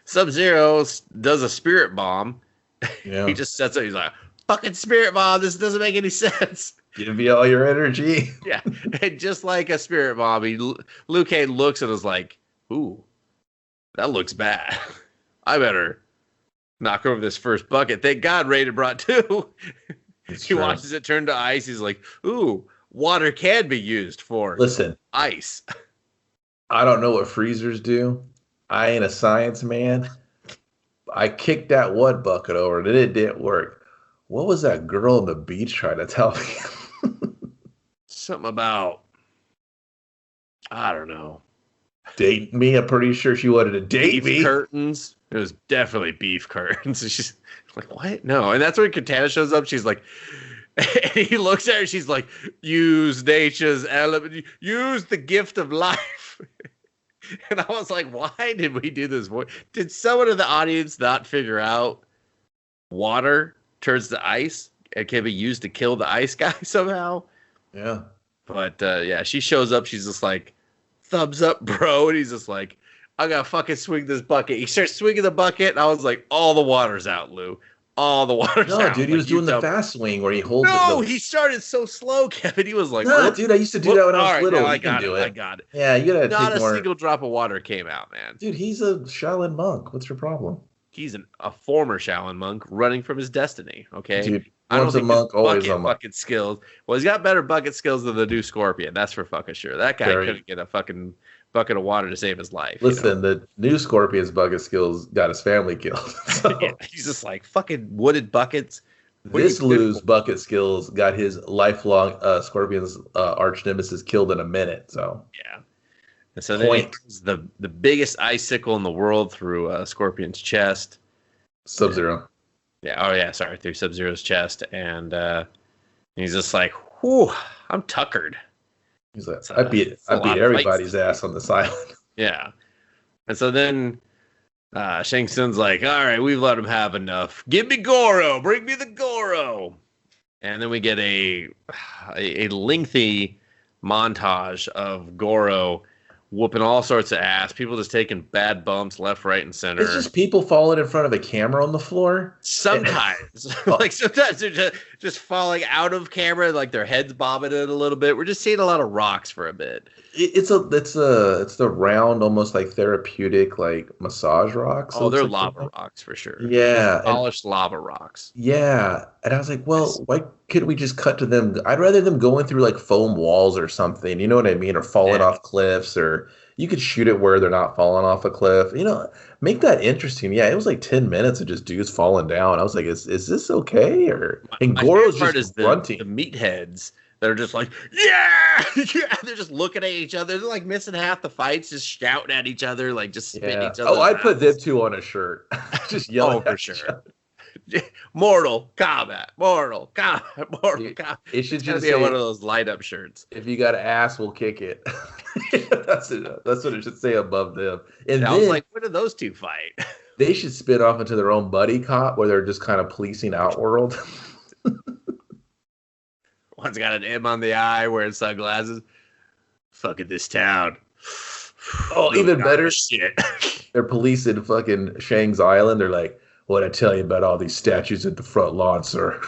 Sub-Zero does a spirit bomb. Yeah. He just sets up. He's like, fucking spirit bomb. This doesn't make any sense. Give me all your energy. Yeah. And just like a spirit bomb, Liu Kang looks and is like, ooh, that looks bad. I better knock over this first bucket. Thank God Raiden brought two. He watches it turn to ice. He's like, ooh, water can be used for ice. I don't know what freezers do. I ain't a science man. I kicked that one bucket over and it didn't work. What was that girl on the beach trying to tell me? Something about, I don't know. Date me? I'm pretty sure she wanted to date me. Curtains. It was definitely beef curtains. She's like, what? No. And that's when Katana shows up. She's like, and he looks at her. She's like, use nature's element. Use the gift of life. And I was like, why did we do this? Did someone in the audience not figure out water turns to ice and can be used to kill the ice guy somehow? Yeah. But yeah, she shows up. She's just like, thumbs up, bro. And he's just like, I gotta fucking swing this bucket. He starts swinging the bucket, and I was like, all the water's out, Lou. All the water's out. No, dude, he was doing the fast swing where he holds it. No, he started so slow, Kevin. He was like, no, dude, I used to do that when I was little. I got it. Yeah, you gotta Not a single drop of water came out, man. Dude, he's a Shaolin monk. What's your problem? He's a former Shaolin monk running from his destiny, okay? Dude, once a monk, always a monk. Bucket skills. Well, he's got better bucket skills than the new Scorpion. That's for fucking sure. That guy couldn't get a fucking bucket of water to save his life. Listen, the new Scorpion's bucket skills got his family killed. So. Yeah, he's just like, fucking wooded buckets. This Lou's bucket skills got his lifelong Scorpion's arch nemesis killed in a minute. So yeah. And so then the biggest icicle in the world through Scorpion's chest. Sub-Zero. Yeah. Oh yeah. Sorry, through Sub-Zero's chest, and he's just like, "Whew, I'm tuckered." He's like, I beat everybody's ass on this island. Yeah. And so then Shang Tsung's like, all right, we've let him have enough. Give me Goro. Bring me the Goro. And then we get a lengthy montage of Goro whooping all sorts of ass. People just taking bad bumps left, right, and center. It's just people falling in front of a camera on the floor. Sometimes, like sometimes they're just falling out of camera, like their heads bobbing it a little bit. We're just seeing a lot of rocks for a bit. It's the round, almost like therapeutic, like massage rocks. Oh, they're lava rocks for sure. Yeah, polished lava rocks. Yeah, and I was like, well, why couldn't we just cut to them? I'd rather them going through like foam walls or something. You know what I mean? Or falling off cliffs, or you could shoot it where they're not falling off a cliff. You know, make that interesting. Yeah, it was like 10 minutes of just dudes falling down. I was like, is this okay? And Goro's just grunting. The meatheads that are just like, yeah! They're just looking at each other. They're like missing half the fights, just shouting at each other, like just spitting each other. Oh, I'd put them two on a shirt. Just yelling for sure. Mortal Kombat. It should just be one of those light up shirts. If you got ass, we'll kick it. That's what it should say above them. And I was like, when did those two fight? They should spin off into their own buddy cop where they're just kind of policing Outworld. One's got an M on the eye, wearing sunglasses. Fucking this town. Oh, even better shit. They're policing fucking Shang's Island. They're like, what'd I tell you about all these statues at the front lawn, sir?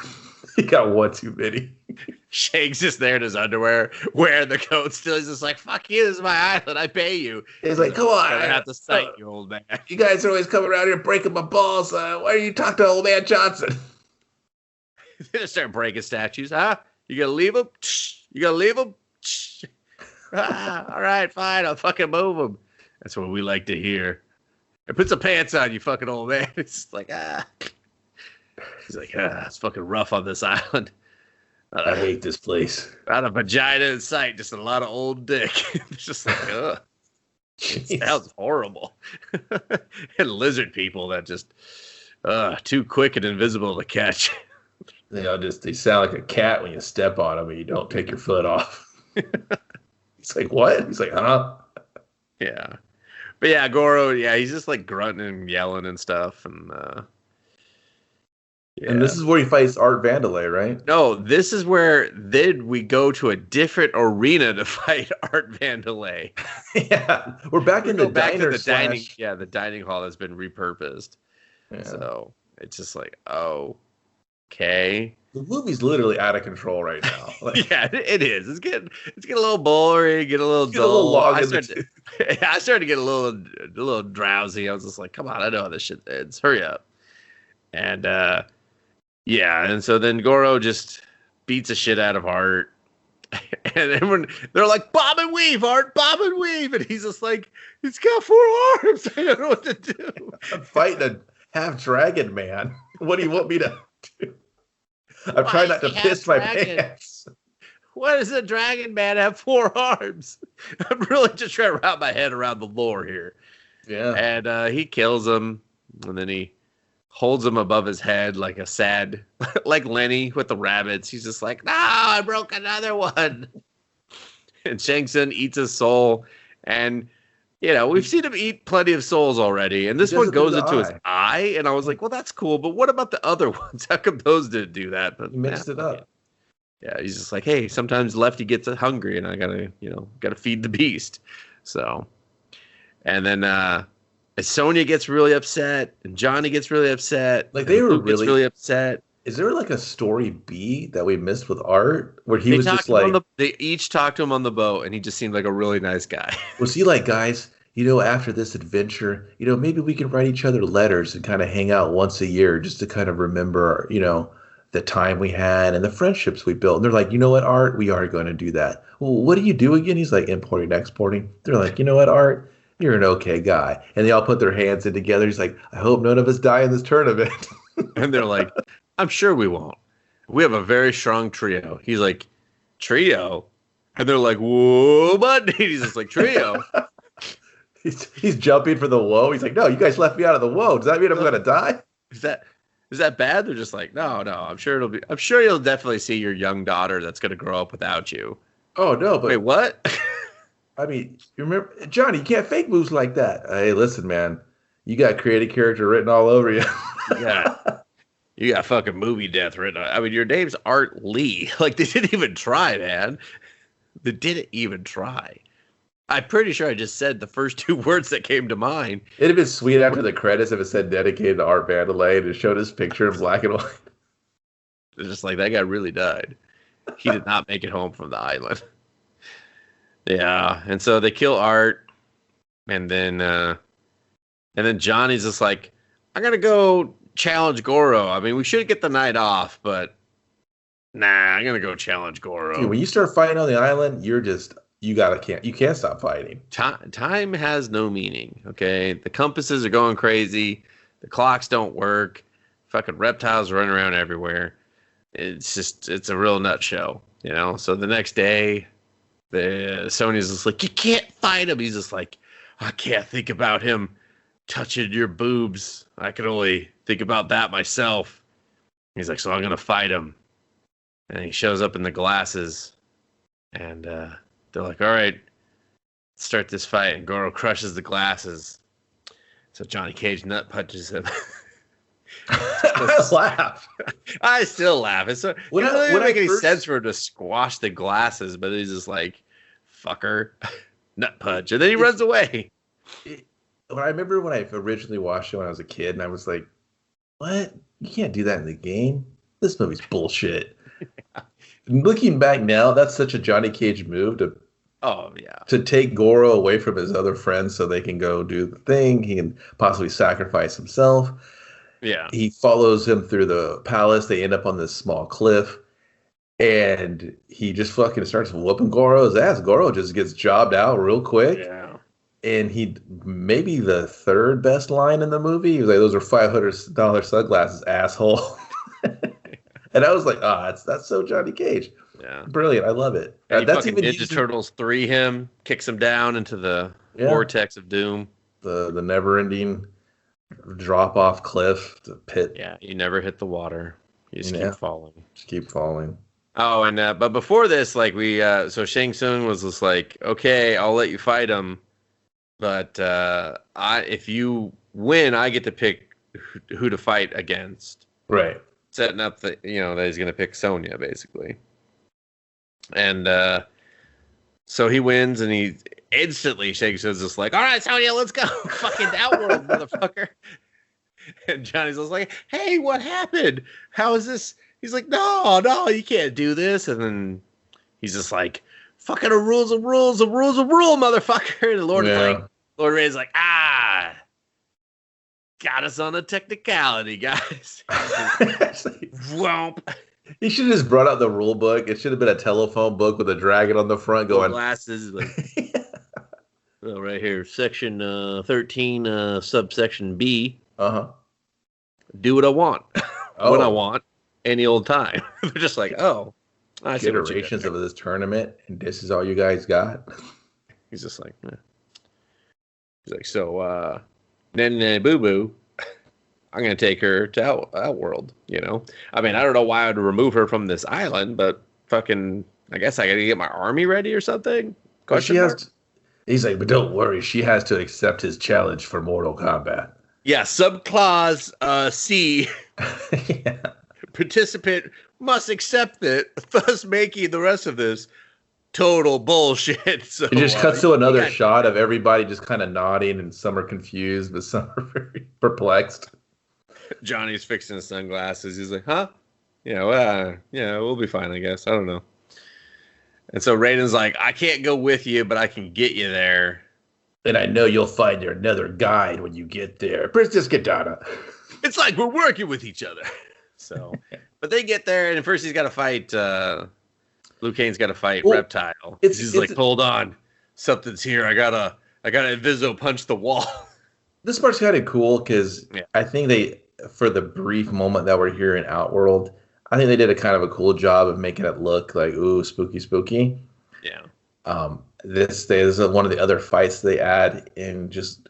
You got one too many. Shang's just there in his underwear, wearing the coat still. He's just like, fuck you, this is my island, I pay you. He's like, come on. I have to cite you, old man. You guys are always coming around here breaking my balls. Why are you talking to old man Johnson? They just start breaking statues, huh? You gonna leave them? You gonna leave them? All right, fine, I'll fucking move them. That's what we like to hear. And put some pants on, you fucking old man. It's just like, He's like, it's fucking rough on this island. I hate this place. Not a vagina in sight, just a lot of old dick. It's just like, ugh. It sounds horrible. And lizard people that just, too quick and invisible to catch. They sound like a cat when you step on them and you don't take your foot off. He's like, what? He's like, huh? Yeah. But yeah, Goro, he's just like grunting and yelling and stuff. And and this is where he fights Art Vandelay, right? No, this is where then we go to a different arena to fight Art Vandelay. Yeah. We're back in the diner dining. Yeah, the dining hall has been repurposed. Yeah. So it's just like, okay. The movie's literally out of control right now. Yeah, it is. It's getting a little boring, getting a little dull. I started to get a little drowsy. I was just like, come on, I know how this shit ends. Hurry up. And and so then Goro just beats the shit out of Art. And everyone, they're like, bob and weave, Art, bob and weave. And he's just like, he's got 4 arms. I don't know what to do. I'm fighting a half dragon man. What do you want me to do? I'm trying not to piss my pants. Why does a dragon man have 4 arms? I'm really just trying to wrap my head around the lore here. Yeah. And he kills him, and then he holds him above his head like a sad, like Lenny with the rabbits. He's just like, no, I broke another one. And Shang Tsung eats his soul, and we've seen him eat plenty of souls already, and this one goes into his eye, and I was like, well, that's cool, but what about the other ones? How come those didn't do that? But he mixed it up. Yeah, he's just like, hey, sometimes Lefty gets hungry, and I gotta feed the beast. So, and then Sonya gets really upset, and Johnny gets really upset. Like they were Luke gets really upset. Is there like a story B that we missed with Art where he was just like they each talked to him on the boat, and he just seemed like a really nice guy. Was he like, guys, after this adventure, maybe we can write each other letters and kind of hang out once a year just to kind of remember, the time we had and the friendships we built. And they're like, you know what, Art, we are going to do that. Well, what do you do again? He's like, importing, exporting. They're like, you know what, Art, you're an okay guy. And they all put their hands in together. He's like, I hope none of us die in this tournament. And they're like, I'm sure we won't. We have a very strong trio. He's like, trio? And they're like, whoa, but he's just like, trio. He's jumping for the woe. He's like, no, you guys left me out of the woe. Does that mean I'm going to die? Is that bad? They're just like, no. I'm sure you'll definitely see your young daughter that's going to grow up without you. Oh, no, but wait, what? I mean, you remember, Johnny, you can't fake moves like that. Hey, listen, man, you got creative character written all over you. Yeah. You got fucking movie death written. I mean, your name's Art Lee. Like, they didn't even try, man. They didn't even try. I'm pretty sure I just said the first 2 words that came to mind. It'd have been sweet after the credits if it said dedicated to Art Vandelay and it showed his picture in black and white. It's just like, that guy really died. He did not make it home from the island. Yeah, and so they kill Art, and then Johnny's just like, I'm gonna go challenge Goro. I mean, we should get the night off, but nah, I'm gonna go challenge Goro. Dude, when you start fighting on the island, you can't stop fighting. Time has no meaning. Okay, the compasses are going crazy, the clocks don't work, fucking reptiles running around everywhere. It's a real nut show, you know. So the next day, Sonya's just like, you can't fight him. He's just like, I can't think about him touching your boobs. I can only think about that myself. He's like, so I'm gonna fight him. And he shows up in the glasses, and they're like, all right, let's start this fight. And Goro crushes the glasses. So Johnny Cage nut punches him. I laugh. I still laugh. It doesn't make any sense for him to squash the glasses, but he's just like, fucker, nut punch. And then he runs away. I remember when I originally watched it when I was a kid, and I was like, what? You can't do that in the game? This movie's bullshit. Yeah. Looking back now, that's such a Johnny Cage move to take Goro away from his other friends so they can go do the thing. He can possibly sacrifice himself. Yeah. He follows him through the palace. They end up on this small cliff. And he just fucking starts whooping Goro's ass. Goro just gets jobbed out real quick. Yeah. And he maybe the third best line in the movie. He was like, those are $500 sunglasses, asshole. And I was like, that's so Johnny Cage. Yeah. Brilliant. I love it. And that's even Ninja Turtles 3 him, kicks him down into the vortex of doom. The never-ending drop-off cliff, the pit. Yeah, you never hit the water. You just keep falling. Just keep falling. Oh, and but before this, like so Shang Tsung was just like, okay, I'll let you fight him, but if you win, I get to pick who to fight against. Right. Setting up that he's gonna pick Sonya basically, and so he wins, and he instantly Shang Tsung's just like, all right, Sonya, let's go, fucking Outworld, motherfucker. And Johnny's just like, hey, what happened? How is this? He's like, no, you can't do this. And then he's just like, fucking a rule's a rule, motherfucker. And Lord Ray's like, got us on a technicality, guys. Whomp. He should have just brought out the rule book. It should have been a telephone book with a dragon on the front going. Glasses. Like, well, right here, section 13, subsection B. Uh-huh. Do what I want. When I want. Any old time. They're just like, I see iterations of this tournament, and this is all you guys got. He's just like, he's like, so Nene Boo Boo, I'm gonna take her to Outworld. I mean, I don't know why I would remove her from this island, but fucking, I guess I gotta get my army ready or something. He's like, but don't worry, she has to accept his challenge for Mortal Kombat. Yeah, subclause C. Yeah. Participant must accept it, thus making the rest of this total bullshit. So it just cuts to another shot of everybody just kind of nodding, and some are confused, but some are very perplexed. Johnny's fixing his sunglasses. He's like, huh? We'll be fine, I guess. I don't know. And so Raiden's like, I can't go with you, but I can get you there. And I know you'll find another guide when you get there. Princess Katana. It's like we're working with each other. So, but they get there, and first he's got to fight. Liu Kang's got to fight Reptile. He's like, hold on, something's here. I gotta Inviso punch the wall. This part's kind of cool because I think for the brief moment that we're here in Outworld, I think they did a kind of a cool job of making it look like, ooh, spooky. Yeah. This is one of the other fights they add in. Just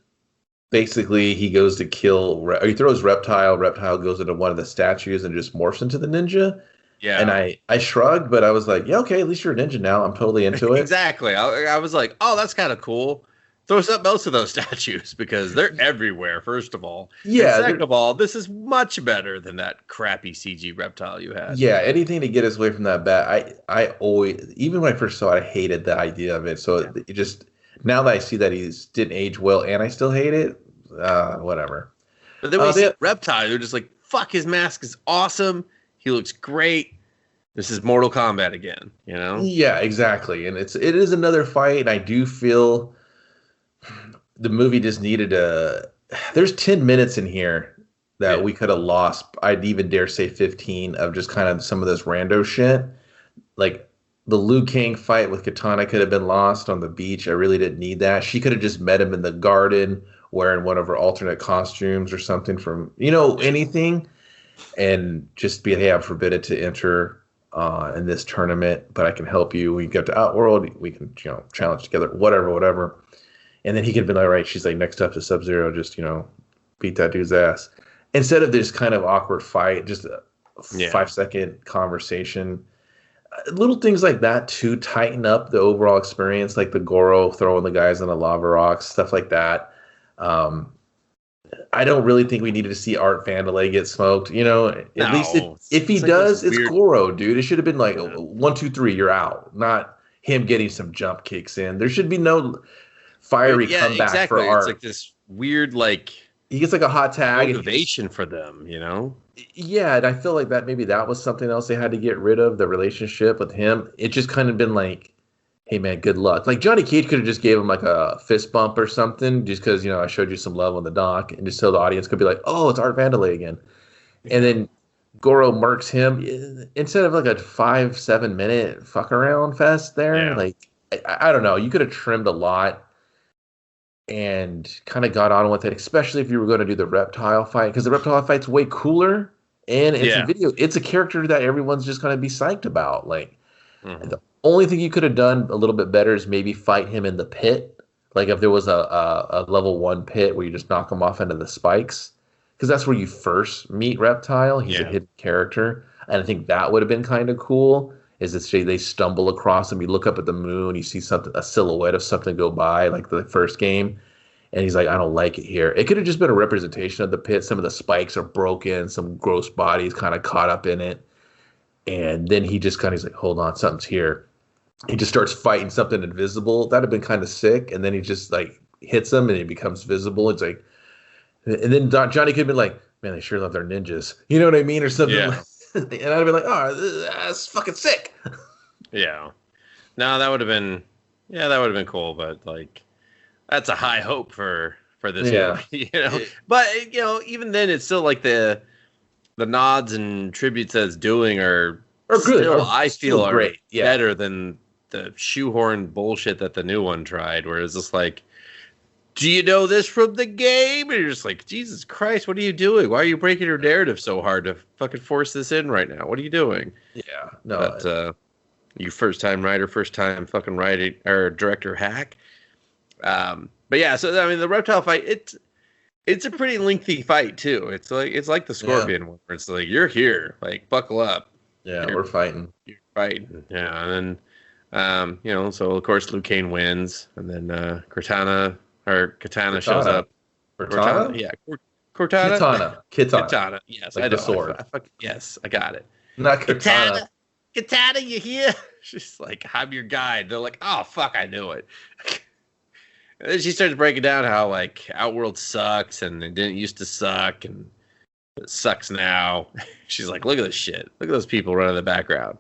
basically he goes to kill, he throws Reptile. Reptile goes into one of the statues and just morphs into the ninja. Yeah. And I shrugged, but I was like, yeah, okay, at least you're a ninja now. I'm totally into it. Exactly. I was like, oh, that's kind of cool. throw something else to those statues because they're everywhere. First of all, yeah. And second of all, this is much better than that crappy CG reptile you had. Yeah, anything to get us away from that bat. I always, even when I first saw it, I hated the idea of it. So it just now that I see that he didn't age well, and I still hate it, whatever. But then when you see reptile, they're just like, "Fuck, his mask is awesome. He looks great. This is Mortal Kombat again." You know? Yeah, exactly. And it is another fight. And I do feel the movie just needed a. There's 10 minutes in here that we could have lost. I'd even dare say 15 of just kind of some of this rando shit. Like the Liu Kang fight with Katana could have been lost on the beach. I really didn't need that. She could have just met him in the garden wearing one of her alternate costumes or something from, anything. And just be, hey, I'm forbidden to enter in this tournament, but I can help you. We get to Outworld. We can, challenge together, whatever. And then he could have been like, all right, she's like, next up to Sub-Zero, just, beat that dude's ass. Instead of this kind of awkward fight, just a 5-second conversation. Little things like that to tighten up the overall experience, like the Goro throwing the guys on the lava rocks, stuff like that. I don't really think we needed to see Art Vandelay get smoked. At least if he does, it's Goro, dude. It should have been like 1, 2, 3, you're out. Not him getting some jump kicks in. There should be no fiery comeback for Art. It's like this weird, like he gets like a hot tag motivation for them, Yeah, and I feel like maybe that was something else they had to get rid of, the relationship with him. It just kind of been like, hey man, good luck. Like Johnny Cage could have just gave him like a fist bump or something, just because I showed you some love on the dock, and just so the audience could be like, oh, it's Art Vandelay again. And then Goro murks him instead of like a 5-7 minute fuck around fest there. Yeah. Like I don't know, you could have trimmed a lot and kind of got on with it, especially if you were going to do the reptile fight, because the reptile fight's way cooler, and it's a video. It's a character that everyone's just going to be psyched about. Like, the only thing you could have done a little bit better is maybe fight him in the pit. Like if there was a level 1 pit where you just knock him off into the spikes, because that's where you first meet Reptile. He's a hidden character, and I think that would have been kind of cool. Is that they stumble across him, you look up at the moon, you see a silhouette of something go by, like the first game, and he's like, I don't like it here. It could have just been a representation of the pit. Some of the spikes are broken, some gross bodies kind of caught up in it, and then he just he's like, hold on, something's here. He just starts fighting something invisible. That'd have been kind of sick, and then he just like hits him, and he becomes visible. It's like, and then Johnny could have been like, man, they sure love their ninjas. You know what I mean, or something. Yeah. And I'd have been like, oh, that's fucking sick. Yeah. No, that would have been, that would have been cool, but like, that's a high hope for this movie, But even then, it's still like the nods and tributes that it's doing are good. Still, I feel are great. Better than the shoehorn bullshit that the new one tried, where it's just like, do you know this from the game? And you're just like, Jesus Christ, what are you doing? Why are you breaking your narrative so hard to fucking force this in right now? What are you doing? Yeah, no. But you first time writer, first time fucking writing or director hack. But yeah, so I mean, the reptile fight, it's a pretty lengthy fight too. It's like the Scorpion one, where it's like, you're here, like buckle up. Yeah, we're fighting. You're fighting. Yeah, and then so of course Liu Kang wins, and then Katana shows up. Cortana? Yeah. Cortana? Kitana. Yes, like I know. The sword. Yes, I got it. Not Katana. Katana, you here? She's like, I'm your guide. They're like, oh, fuck, I knew it. And then she starts breaking down how, like, Outworld sucks, and it didn't used to suck, and it sucks now. She's like, look at this shit. Look at those people running in the background.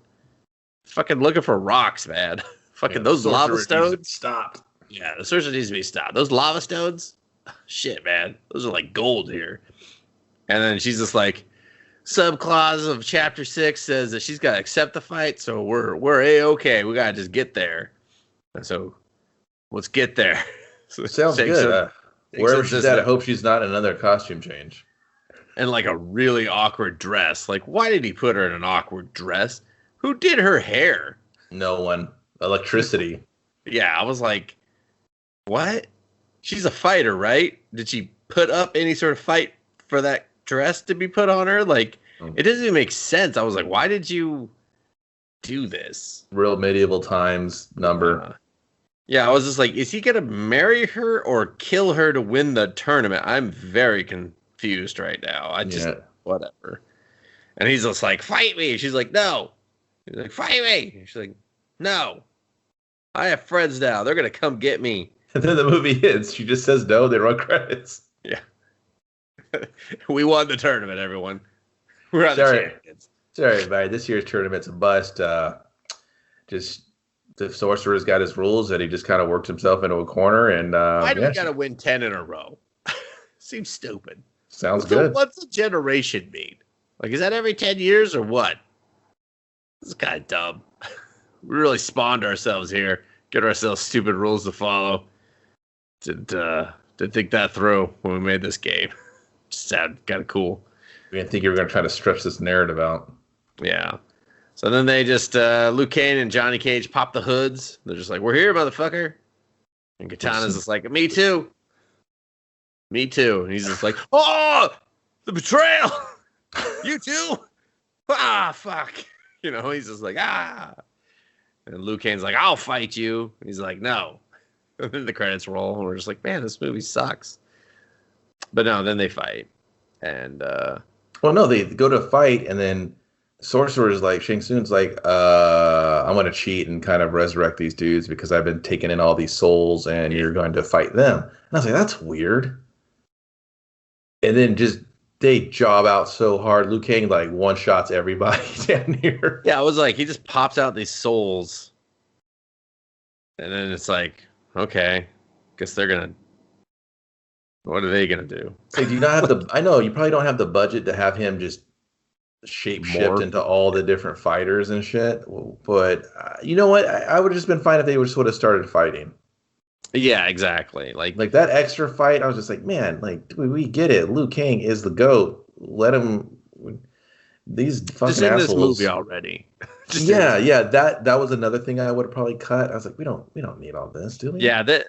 Fucking looking for rocks, man. Fucking those lava stones. Stopped. Yeah, the sorcerer needs to be stopped. Those lava stones, shit, man. Those are like gold here. And then she's just like, subclause of chapter 6 says that she's got to accept the fight, so we're A-okay. We got to just get there. And so let's get there. So sounds good. Wherever she's at, I hope she's not in another costume change. And like a really awkward dress. Like, why did he put her in an awkward dress? Who did her hair? No one. Electricity. Yeah, I was like, what? She's a fighter, right? Did she put up any sort of fight for that dress to be put on her? Like, it doesn't even make sense. I was like, why did you do this? Real medieval times number. Yeah, I was just like, is he gonna marry her or kill her to win the tournament? I'm very confused right now. Whatever. And he's just like, fight me. She's like, no. He's like, fight me. She's like, no. I have friends now. They're gonna come get me. And then the movie ends. She just says no. They run credits. Yeah. We won the tournament, everyone. We're on the champions. Sorry, everybody. This year's tournament's a bust. Just the sorcerer's got his rules that he just kind of worked himself into a corner. And why do we got to win 10 in a row? Seems stupid. Sounds good. What's a generation mean? Like, is that every 10 years or what? This is kind of dumb. We really spawned ourselves here. Get ourselves stupid rules to follow. Didn't think that through when we made this game. Just sounded kind of cool. We didn't think you were going to try to stretch this narrative out. Yeah. So then they just, Liu Kang and Johnny Cage pop the hoods. They're just like, we're here, motherfucker. And Katana's just like, me too. Me too. And he's just like, oh, the betrayal. You too? Ah, fuck. You know, he's just like, ah. And Liu Kang's like, I'll fight you. And he's like, no. And then the credits roll. And we're just like, man, this movie sucks. But no, then they fight. And, well, no, they go to fight, and then Sorcerer's like, Shang Tsung's like, I'm going to cheat and kind of resurrect these dudes because I've been taking in all these souls, and you're going to fight them. And I was like, that's weird. And then just, they job out so hard. Liu Kang, like, one-shots everybody down here. Yeah, I was like, he just pops out these souls. And then it's like, okay, guess they're going to, what are they going to do? So do you not have the, I know, you probably don't have the budget to have him just shape-shift into all the different fighters and shit. But you know what? I would have just been fine if they would sort of started fighting. Yeah, exactly. Like that extra fight, I was just like, man, like we get it. Liu Kang is the GOAT. Let him. These fucking just in assholes. This movie already. Yeah. That was another thing I would have probably cut. I was like, we don't need all this, do we? Yeah, the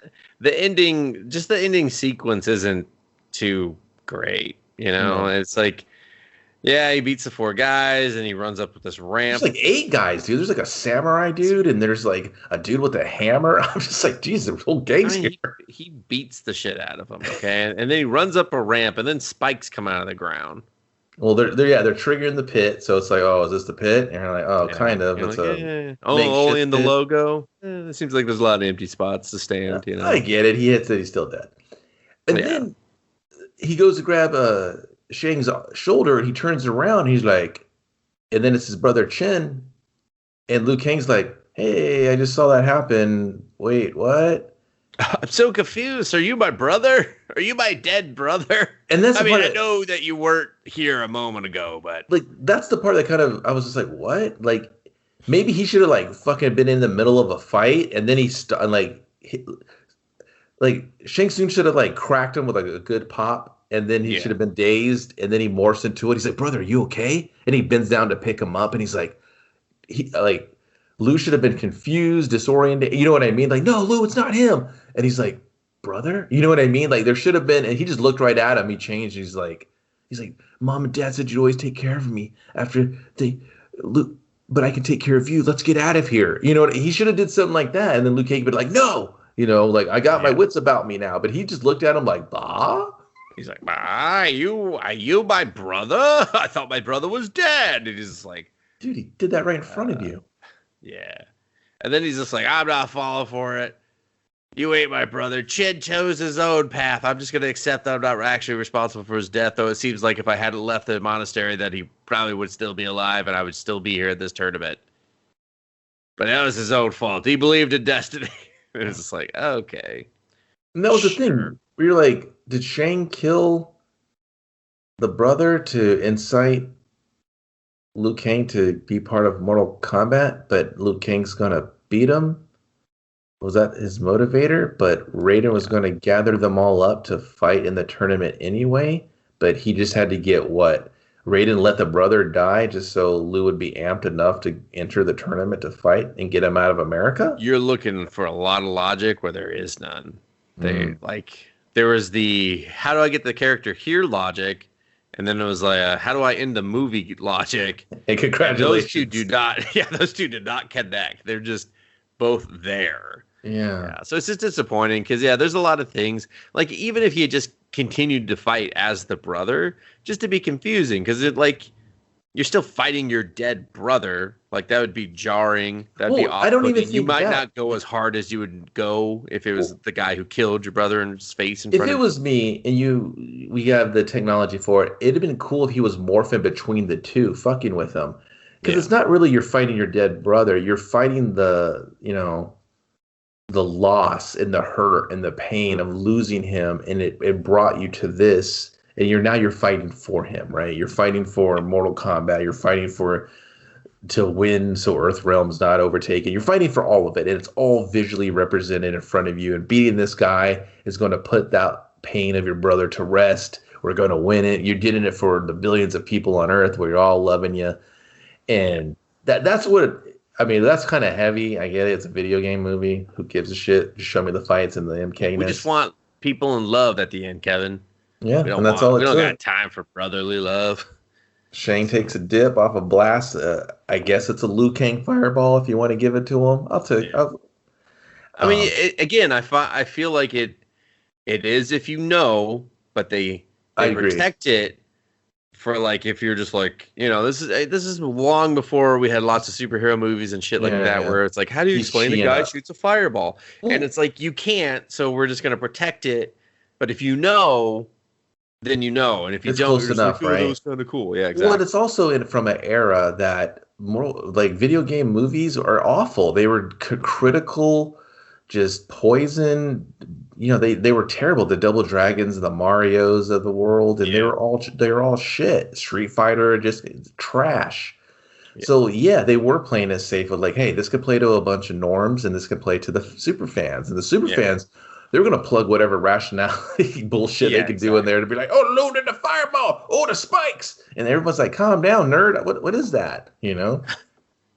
ending sequence isn't too great. You know, It's like, yeah, he beats the 4 guys and he runs up with this ramp. There's like 8 guys, dude. There's like a samurai dude and there's like a dude with a hammer. I'm just like, geez, the whole gang's here. He beats the shit out of him, okay? And then he runs up a ramp and then spikes come out of the ground. Well, they're triggering the pit, so it's like, oh, is this the pit? And you're like, oh, yeah, kind of. It's like, only in the logo. It seems like there's a lot of empty spots to stand. You know, I get it. He hits it. He's still dead. And then he goes to grab Shang's shoulder, and he turns around. And he's like, and then it's his brother Chen, and Liu Kang's like, hey, I just saw that happen. Wait, what? I'm so confused. Are you my brother? Are you my dead brother? And that's I know that you weren't here a moment ago, but like that's the part that kind of I was just like, what? Like maybe he should have like fucking been in the middle of a fight, and then like Shang Tsung should have like cracked him with like a good pop, and then he should have been dazed, and then he morphs into it. He's like, brother, are you okay? And he bends down to pick him up, and he's like, Lou should have been confused, disoriented. You know what I mean? Like, no, Lou, it's not him. And he's like, brother? You know what I mean? Like, there should have been, and he just looked right at him. He changed. He's like, Mom and Dad said you'd always take care of me after Lou, but I can take care of you. Let's get out of here. You know what? He should have did something like that. And then Liu Kang would be like, no. You know, like, I got my wits about me now. But he just looked at him like, bah? He's like, are you my brother? I thought my brother was dead. And he's just like, dude, he did that right in front of you. Yeah. And then he's just like, I'm not falling for it. You ain't my brother. Chin chose his own path. I'm just going to accept that I'm not actually responsible for his death, though it seems like if I hadn't left the monastery that he probably would still be alive and I would still be here at this tournament. But that was his own fault. He believed in destiny. And it's just like, okay. And that was the thing. We were like, did Shang kill the brother to incite Liu Kang to be part of Mortal Kombat, but Liu Kang's gonna beat him? Was that his motivator? But Raiden was gonna gather them all up to fight in the tournament anyway, but he just had to get what? Raiden let the brother die just so Liu would be amped enough to enter the tournament to fight and get him out of America? You're looking for a lot of logic where there is none. There was the how do I get the character here logic, and then it was like how do I end the movie logic? Hey, congratulations. Those two do not connect. They're just both there. Yeah. So it's just disappointing because there's a lot of things like even if he had just continued to fight as the brother, just to be confusing because it like you're still fighting your dead brother. Like that would be jarring. That'd be off-putting. I don't even think you might not go as hard as you would go if it was the guy who killed your brother in his face in front of you. If it was me and we have the technology for it, it'd have been cool if he was morphing between the two, fucking with him. Because it's not really you're fighting your dead brother. You're fighting the loss and the hurt and the pain of losing him, and it brought you to this, and you're fighting for him, right? You're fighting for Mortal Kombat. You're fighting to win so Earthrealm's not overtaken. You're fighting for all of it, and it's all visually represented in front of you. And beating this guy is going to put that pain of your brother to rest. We're going to win it. You're getting it for the billions of people on Earth where you're all loving you, and that's what. I mean, that's kind of heavy. I get it. It's a video game movie. Who gives a shit? Just show me the fights and the MK. We just want people in love at the end, Kevin. Yeah, we don't got time for brotherly love. Shane takes a dip off a blast. I guess it's a Liu Kang fireball if you want to give it to him. I'll take. Yeah. I mean, I feel like it is if you know, but they protect it. For like, if you're just like, this is long before we had lots of superhero movies and shit like that, where it's like, how do you explain the guy shoots a fireball? Well, and it's like, you can't, so we're just going to protect it. But if you know, then you know. And if you don't, close enough, right? That was kind of cool. Yeah, exactly. Well, it's also from an era that more like video game movies are awful. They were critical, just poison. They were terrible. The Double Dragons, the Marios of the world, and they were all shit. Street Fighter, just trash. Yeah. So they were playing it safe with like, hey, this could play to a bunch of norms, and this could play to the super fans. And the super fans, they were gonna plug whatever rationality bullshit they could do in there to be like, oh, loaded the fireball, oh, the spikes, and everyone's like, calm down, nerd. What is that?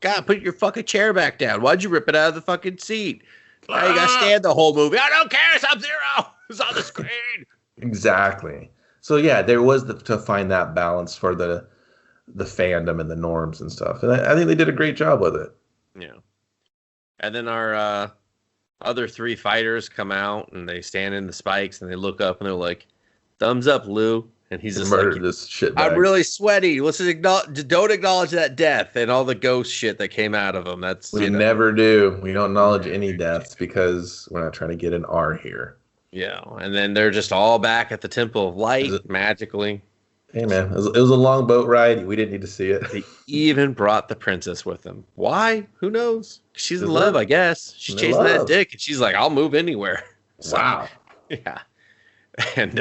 God, put your fucking chair back down. Why'd you rip it out of the fucking seat? Now you gotta stand the whole movie. I don't care. Sub-Zero. It's on the screen. Exactly. So there was to find that balance for the fandom and the norms and stuff, and I think they did a great job with it. Yeah. And then our other three fighters come out and they stand in the spikes and they look up and they're like, "Thumbs up, Liu." And he's just like, this shit. I'm really sweaty. Let's don't acknowledge that death and all the ghost shit that came out of him. We never do. We don't acknowledge any deaths because we're not trying to get an R here. Yeah, and then they're just all back at the Temple of Light magically. Hey man, it was a long boat ride. We didn't need to see it. They even brought the princess with them. Why? Who knows? She's in love, I guess. She's chasing that dick, and she's like, "I'll move anywhere." Wow. Yeah. And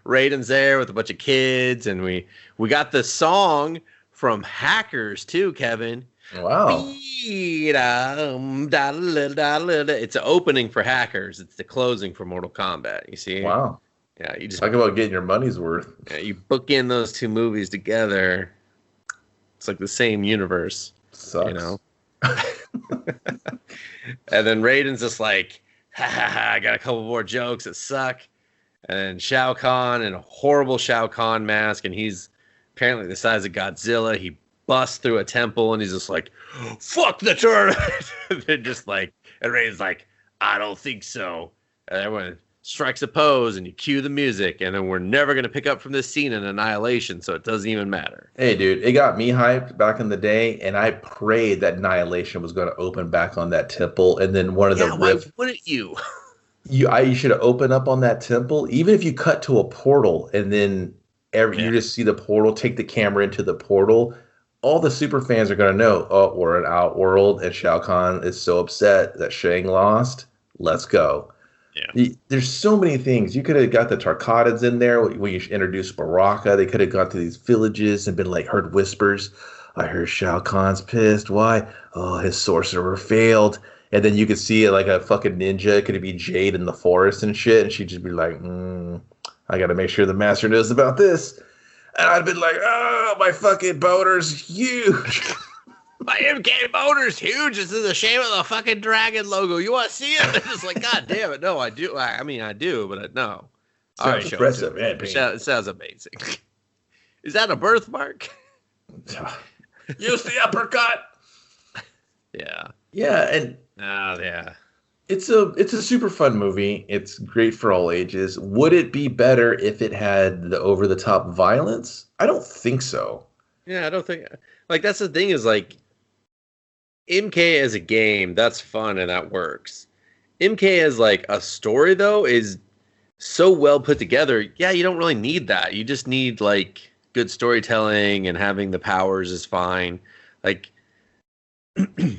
Raiden's there with a bunch of kids, and we got the song from Hackers too, Kevin. Wow. It's the opening for Hackers. It's the closing for Mortal Kombat. You see? Wow. Yeah, you just talk about getting your money's worth. Yeah, you bookend those two movies together. It's like the same universe. Sucks. And then Raiden's just like, I got a couple more jokes that suck. And then Shao Kahn in a horrible Shao Kahn mask, and he's apparently the size of Godzilla. He busts through a temple, and he's just like, fuck the tournament! And then just like, and Raiden's like, I don't think so. And everyone strikes a pose, and you cue the music, and then we're never going to pick up from this scene in Annihilation, so it doesn't even matter. Hey, dude, it got me hyped back in the day, and I prayed that Annihilation was going to open back on that temple, and then one of the riffs. Why wouldn't you? You should have opened up on that temple, even if you cut to a portal, and then you just see the portal, take the camera into the portal. All the super fans are going to know, oh, we're in Outworld, and Shao Kahn is so upset that Shang lost. Let's go. Yeah. There's so many things. You could have got the Tarkatans in there when you introduced Baraka. They could have gone to these villages and been like, heard whispers. I heard Shao Kahn's pissed. Why? Oh, his sorcerer failed. And then you could see it like a fucking ninja. Could it be Jade in the forest and shit? And she'd just be like, I got to make sure the master knows about this. And I'd been like, oh, my fucking boner's huge. My MK motor's huge. This is the shape of the fucking dragon logo. You want to see it? It's like, God damn it. No, I do. I mean, I do, but no. All right, impressive. It sounds amazing. Is that a birthmark? Use the uppercut. Yeah. Yeah, and oh yeah, it's a super fun movie. It's great for all ages. Would it be better if it had the over the top violence? I don't think so. yeah. I don't think like that's the thing is like MK as a game that's fun and that works. MK as like a story though is so well put together. Yeah, you don't really need that. You just need like good storytelling and having the powers is fine. Like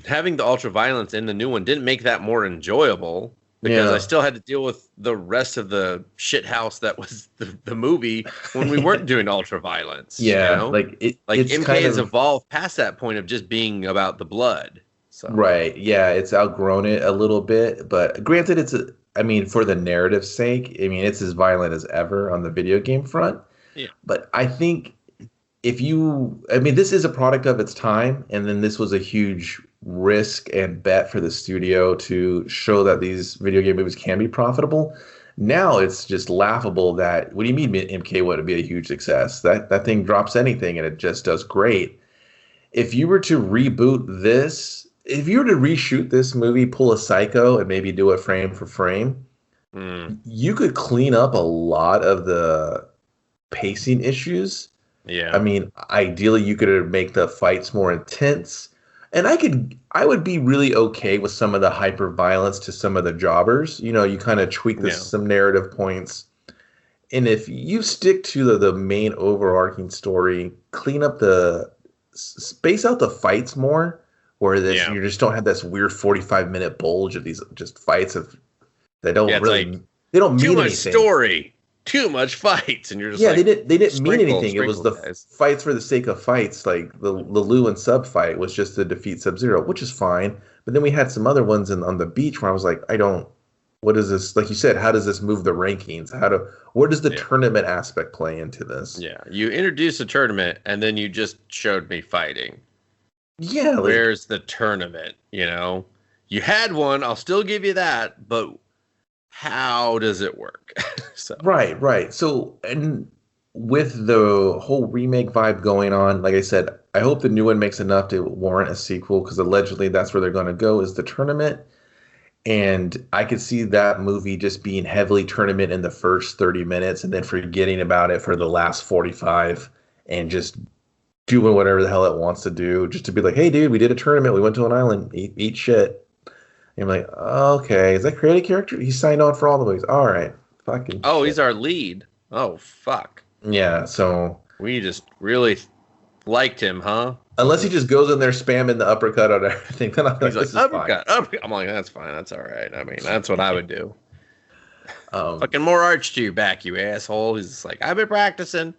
having the ultra violence in the new one didn't make that more enjoyable because I still had to deal with the rest of the shit house that was the movie when we weren't doing ultra violence. Yeah, you know? like Like it's MK has evolved past that point of just being about the blood. So right. Yeah, it's outgrown it a little bit, but granted, I mean, for the narrative's sake, I mean, it's as violent as ever on the video game front. yeah, But I think I mean, this is a product of its time, and then this was a huge risk and bet for the studio to show that these video game movies can be profitable. Now it's just laughable that, what do you mean MK wouldn't be a huge success? That thing drops anything and it just does great. If you were to reboot this, if you were to reshoot this movie, pull a Psycho and maybe do it frame for frame, you could clean up a lot of the pacing issues. yeah. I mean, ideally, you could make the fights more intense, and I would be really okay with some of the hyper violence to some of the jobbers. You know, you kind of tweak some narrative points, and if you stick to the main overarching story, clean up space out the fights more, where you just don't have this weird 45-minute bulge of these just fights that don't really they don't mean anything. Too much story. Too much fights, and you're just they didn't mean anything. It was the fights for the sake of fights. Like the Liu and Sub fight was just to defeat Sub-Zero, which is fine. But then we had some other ones on the beach where I was like, what is this? Like you said, how does this move the rankings? Where does the tournament aspect play into this? Yeah, you introduced a tournament, and then you just showed me fighting. Yeah, where's the tournament? You know, you had one. I'll still give you that, but how does it work? Right. So, and with the whole remake vibe going on, like I said, I hope the new one makes enough to warrant a sequel, because allegedly that's where they're going to go, is the tournament. And I could see that movie just being heavily tournament in the first 30 minutes and then forgetting about it for the last 45 and just doing whatever the hell it wants to do, just to be like, hey, dude, we did a tournament. We went to an island, eat shit. And I'm like, okay, is that creative character? He signed on for all the movies. All right. Fucking shit. He's our lead. Oh, fuck. Yeah, so. We just really liked him, huh? Unless he just goes in there spamming the uppercut on everything. Then he's like, uppercut. I'm like, that's fine. That's all right. I mean, that's what I would do. Fucking more arch to your back, you asshole. He's just like, I've been practicing.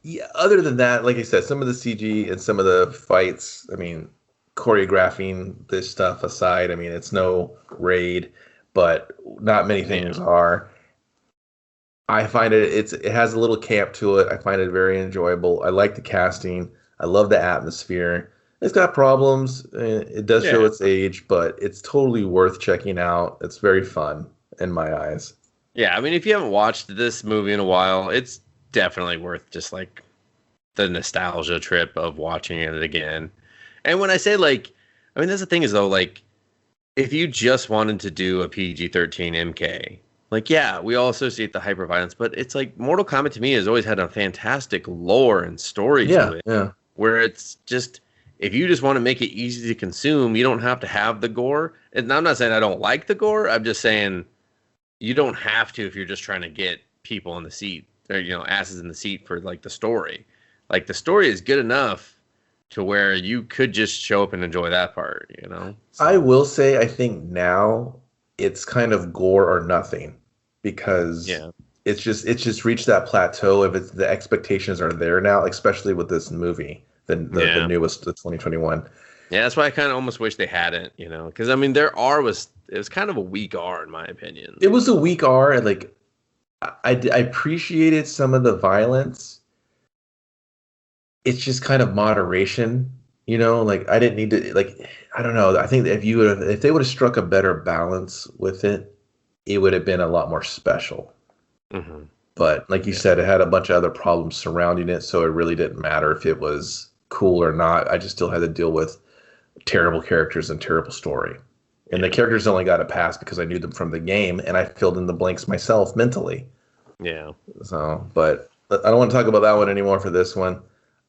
Yeah, other than that, like I said, some of the CG and some of the fights, I mean, choreographing this stuff aside, I mean, it's no Raid, but not many things are. I find it has a little camp to it. I find it very enjoyable. I like the casting. I love the atmosphere. It's got problems. It does show its age, but it's totally worth checking out. It's very fun in my eyes. Yeah, I mean, if you haven't watched this movie in a while, it's definitely worth just like the nostalgia trip of watching it again. And when I say like, I mean, that's the thing is though, like, if you just wanted to do a PG-13 MK, like, yeah, we all associate the hyperviolence, but it's like Mortal Kombat to me has always had a fantastic lore and story to it. Yeah. Where it's just, if you just want to make it easy to consume, you don't have to have the gore. And I'm not saying I don't like the gore. I'm just saying you don't have to if you're just trying to get people in the seat, or, you know, asses in the seat for like the story. Like the story is good enough to where you could just show up and enjoy that part, you know? So. I will say, I think now it's kind of gore or nothing, because it's just reached that plateau. If the expectations are there now, especially with this movie, the newest, the 2021. Yeah, that's why I kind of almost wish they hadn't, you know, because I mean, it was kind of a weak R in my opinion. It was a weak R, and like I appreciated some of the violence. It's just kind of moderation, you know. Like I didn't need to, like, I don't know. I think that if they would have struck a better balance with it, it would have been a lot more special. Mm-hmm. But like you said, it had a bunch of other problems surrounding it, so it really didn't matter if it was cool or not. I just still had to deal with terrible characters and terrible story. And the characters only got a pass because I knew them from the game, and I filled in the blanks myself mentally. Yeah. So, but I don't want to talk about that one anymore for this one.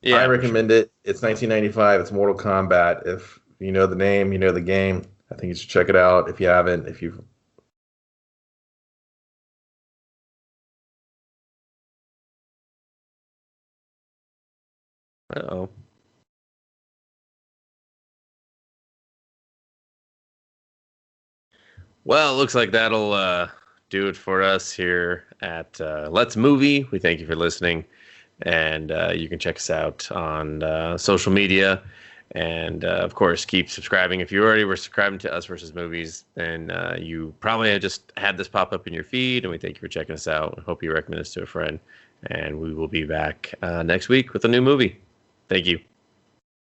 Yeah, I recommend it. It's 1995. It's Mortal Kombat. If you know the name, you know the game. I think you should check it out. If you haven't, if you've... Uh-oh. Well, it looks like that'll do it for us here at Let's Movie. We thank you for listening. And you can check us out on social media. And, of course, keep subscribing. If you already were subscribing to Us Versus Movies, then you probably have just had this pop up in your feed. And we thank you for checking us out. I hope you recommend us to a friend. And we will be back next week with a new movie. Thank you.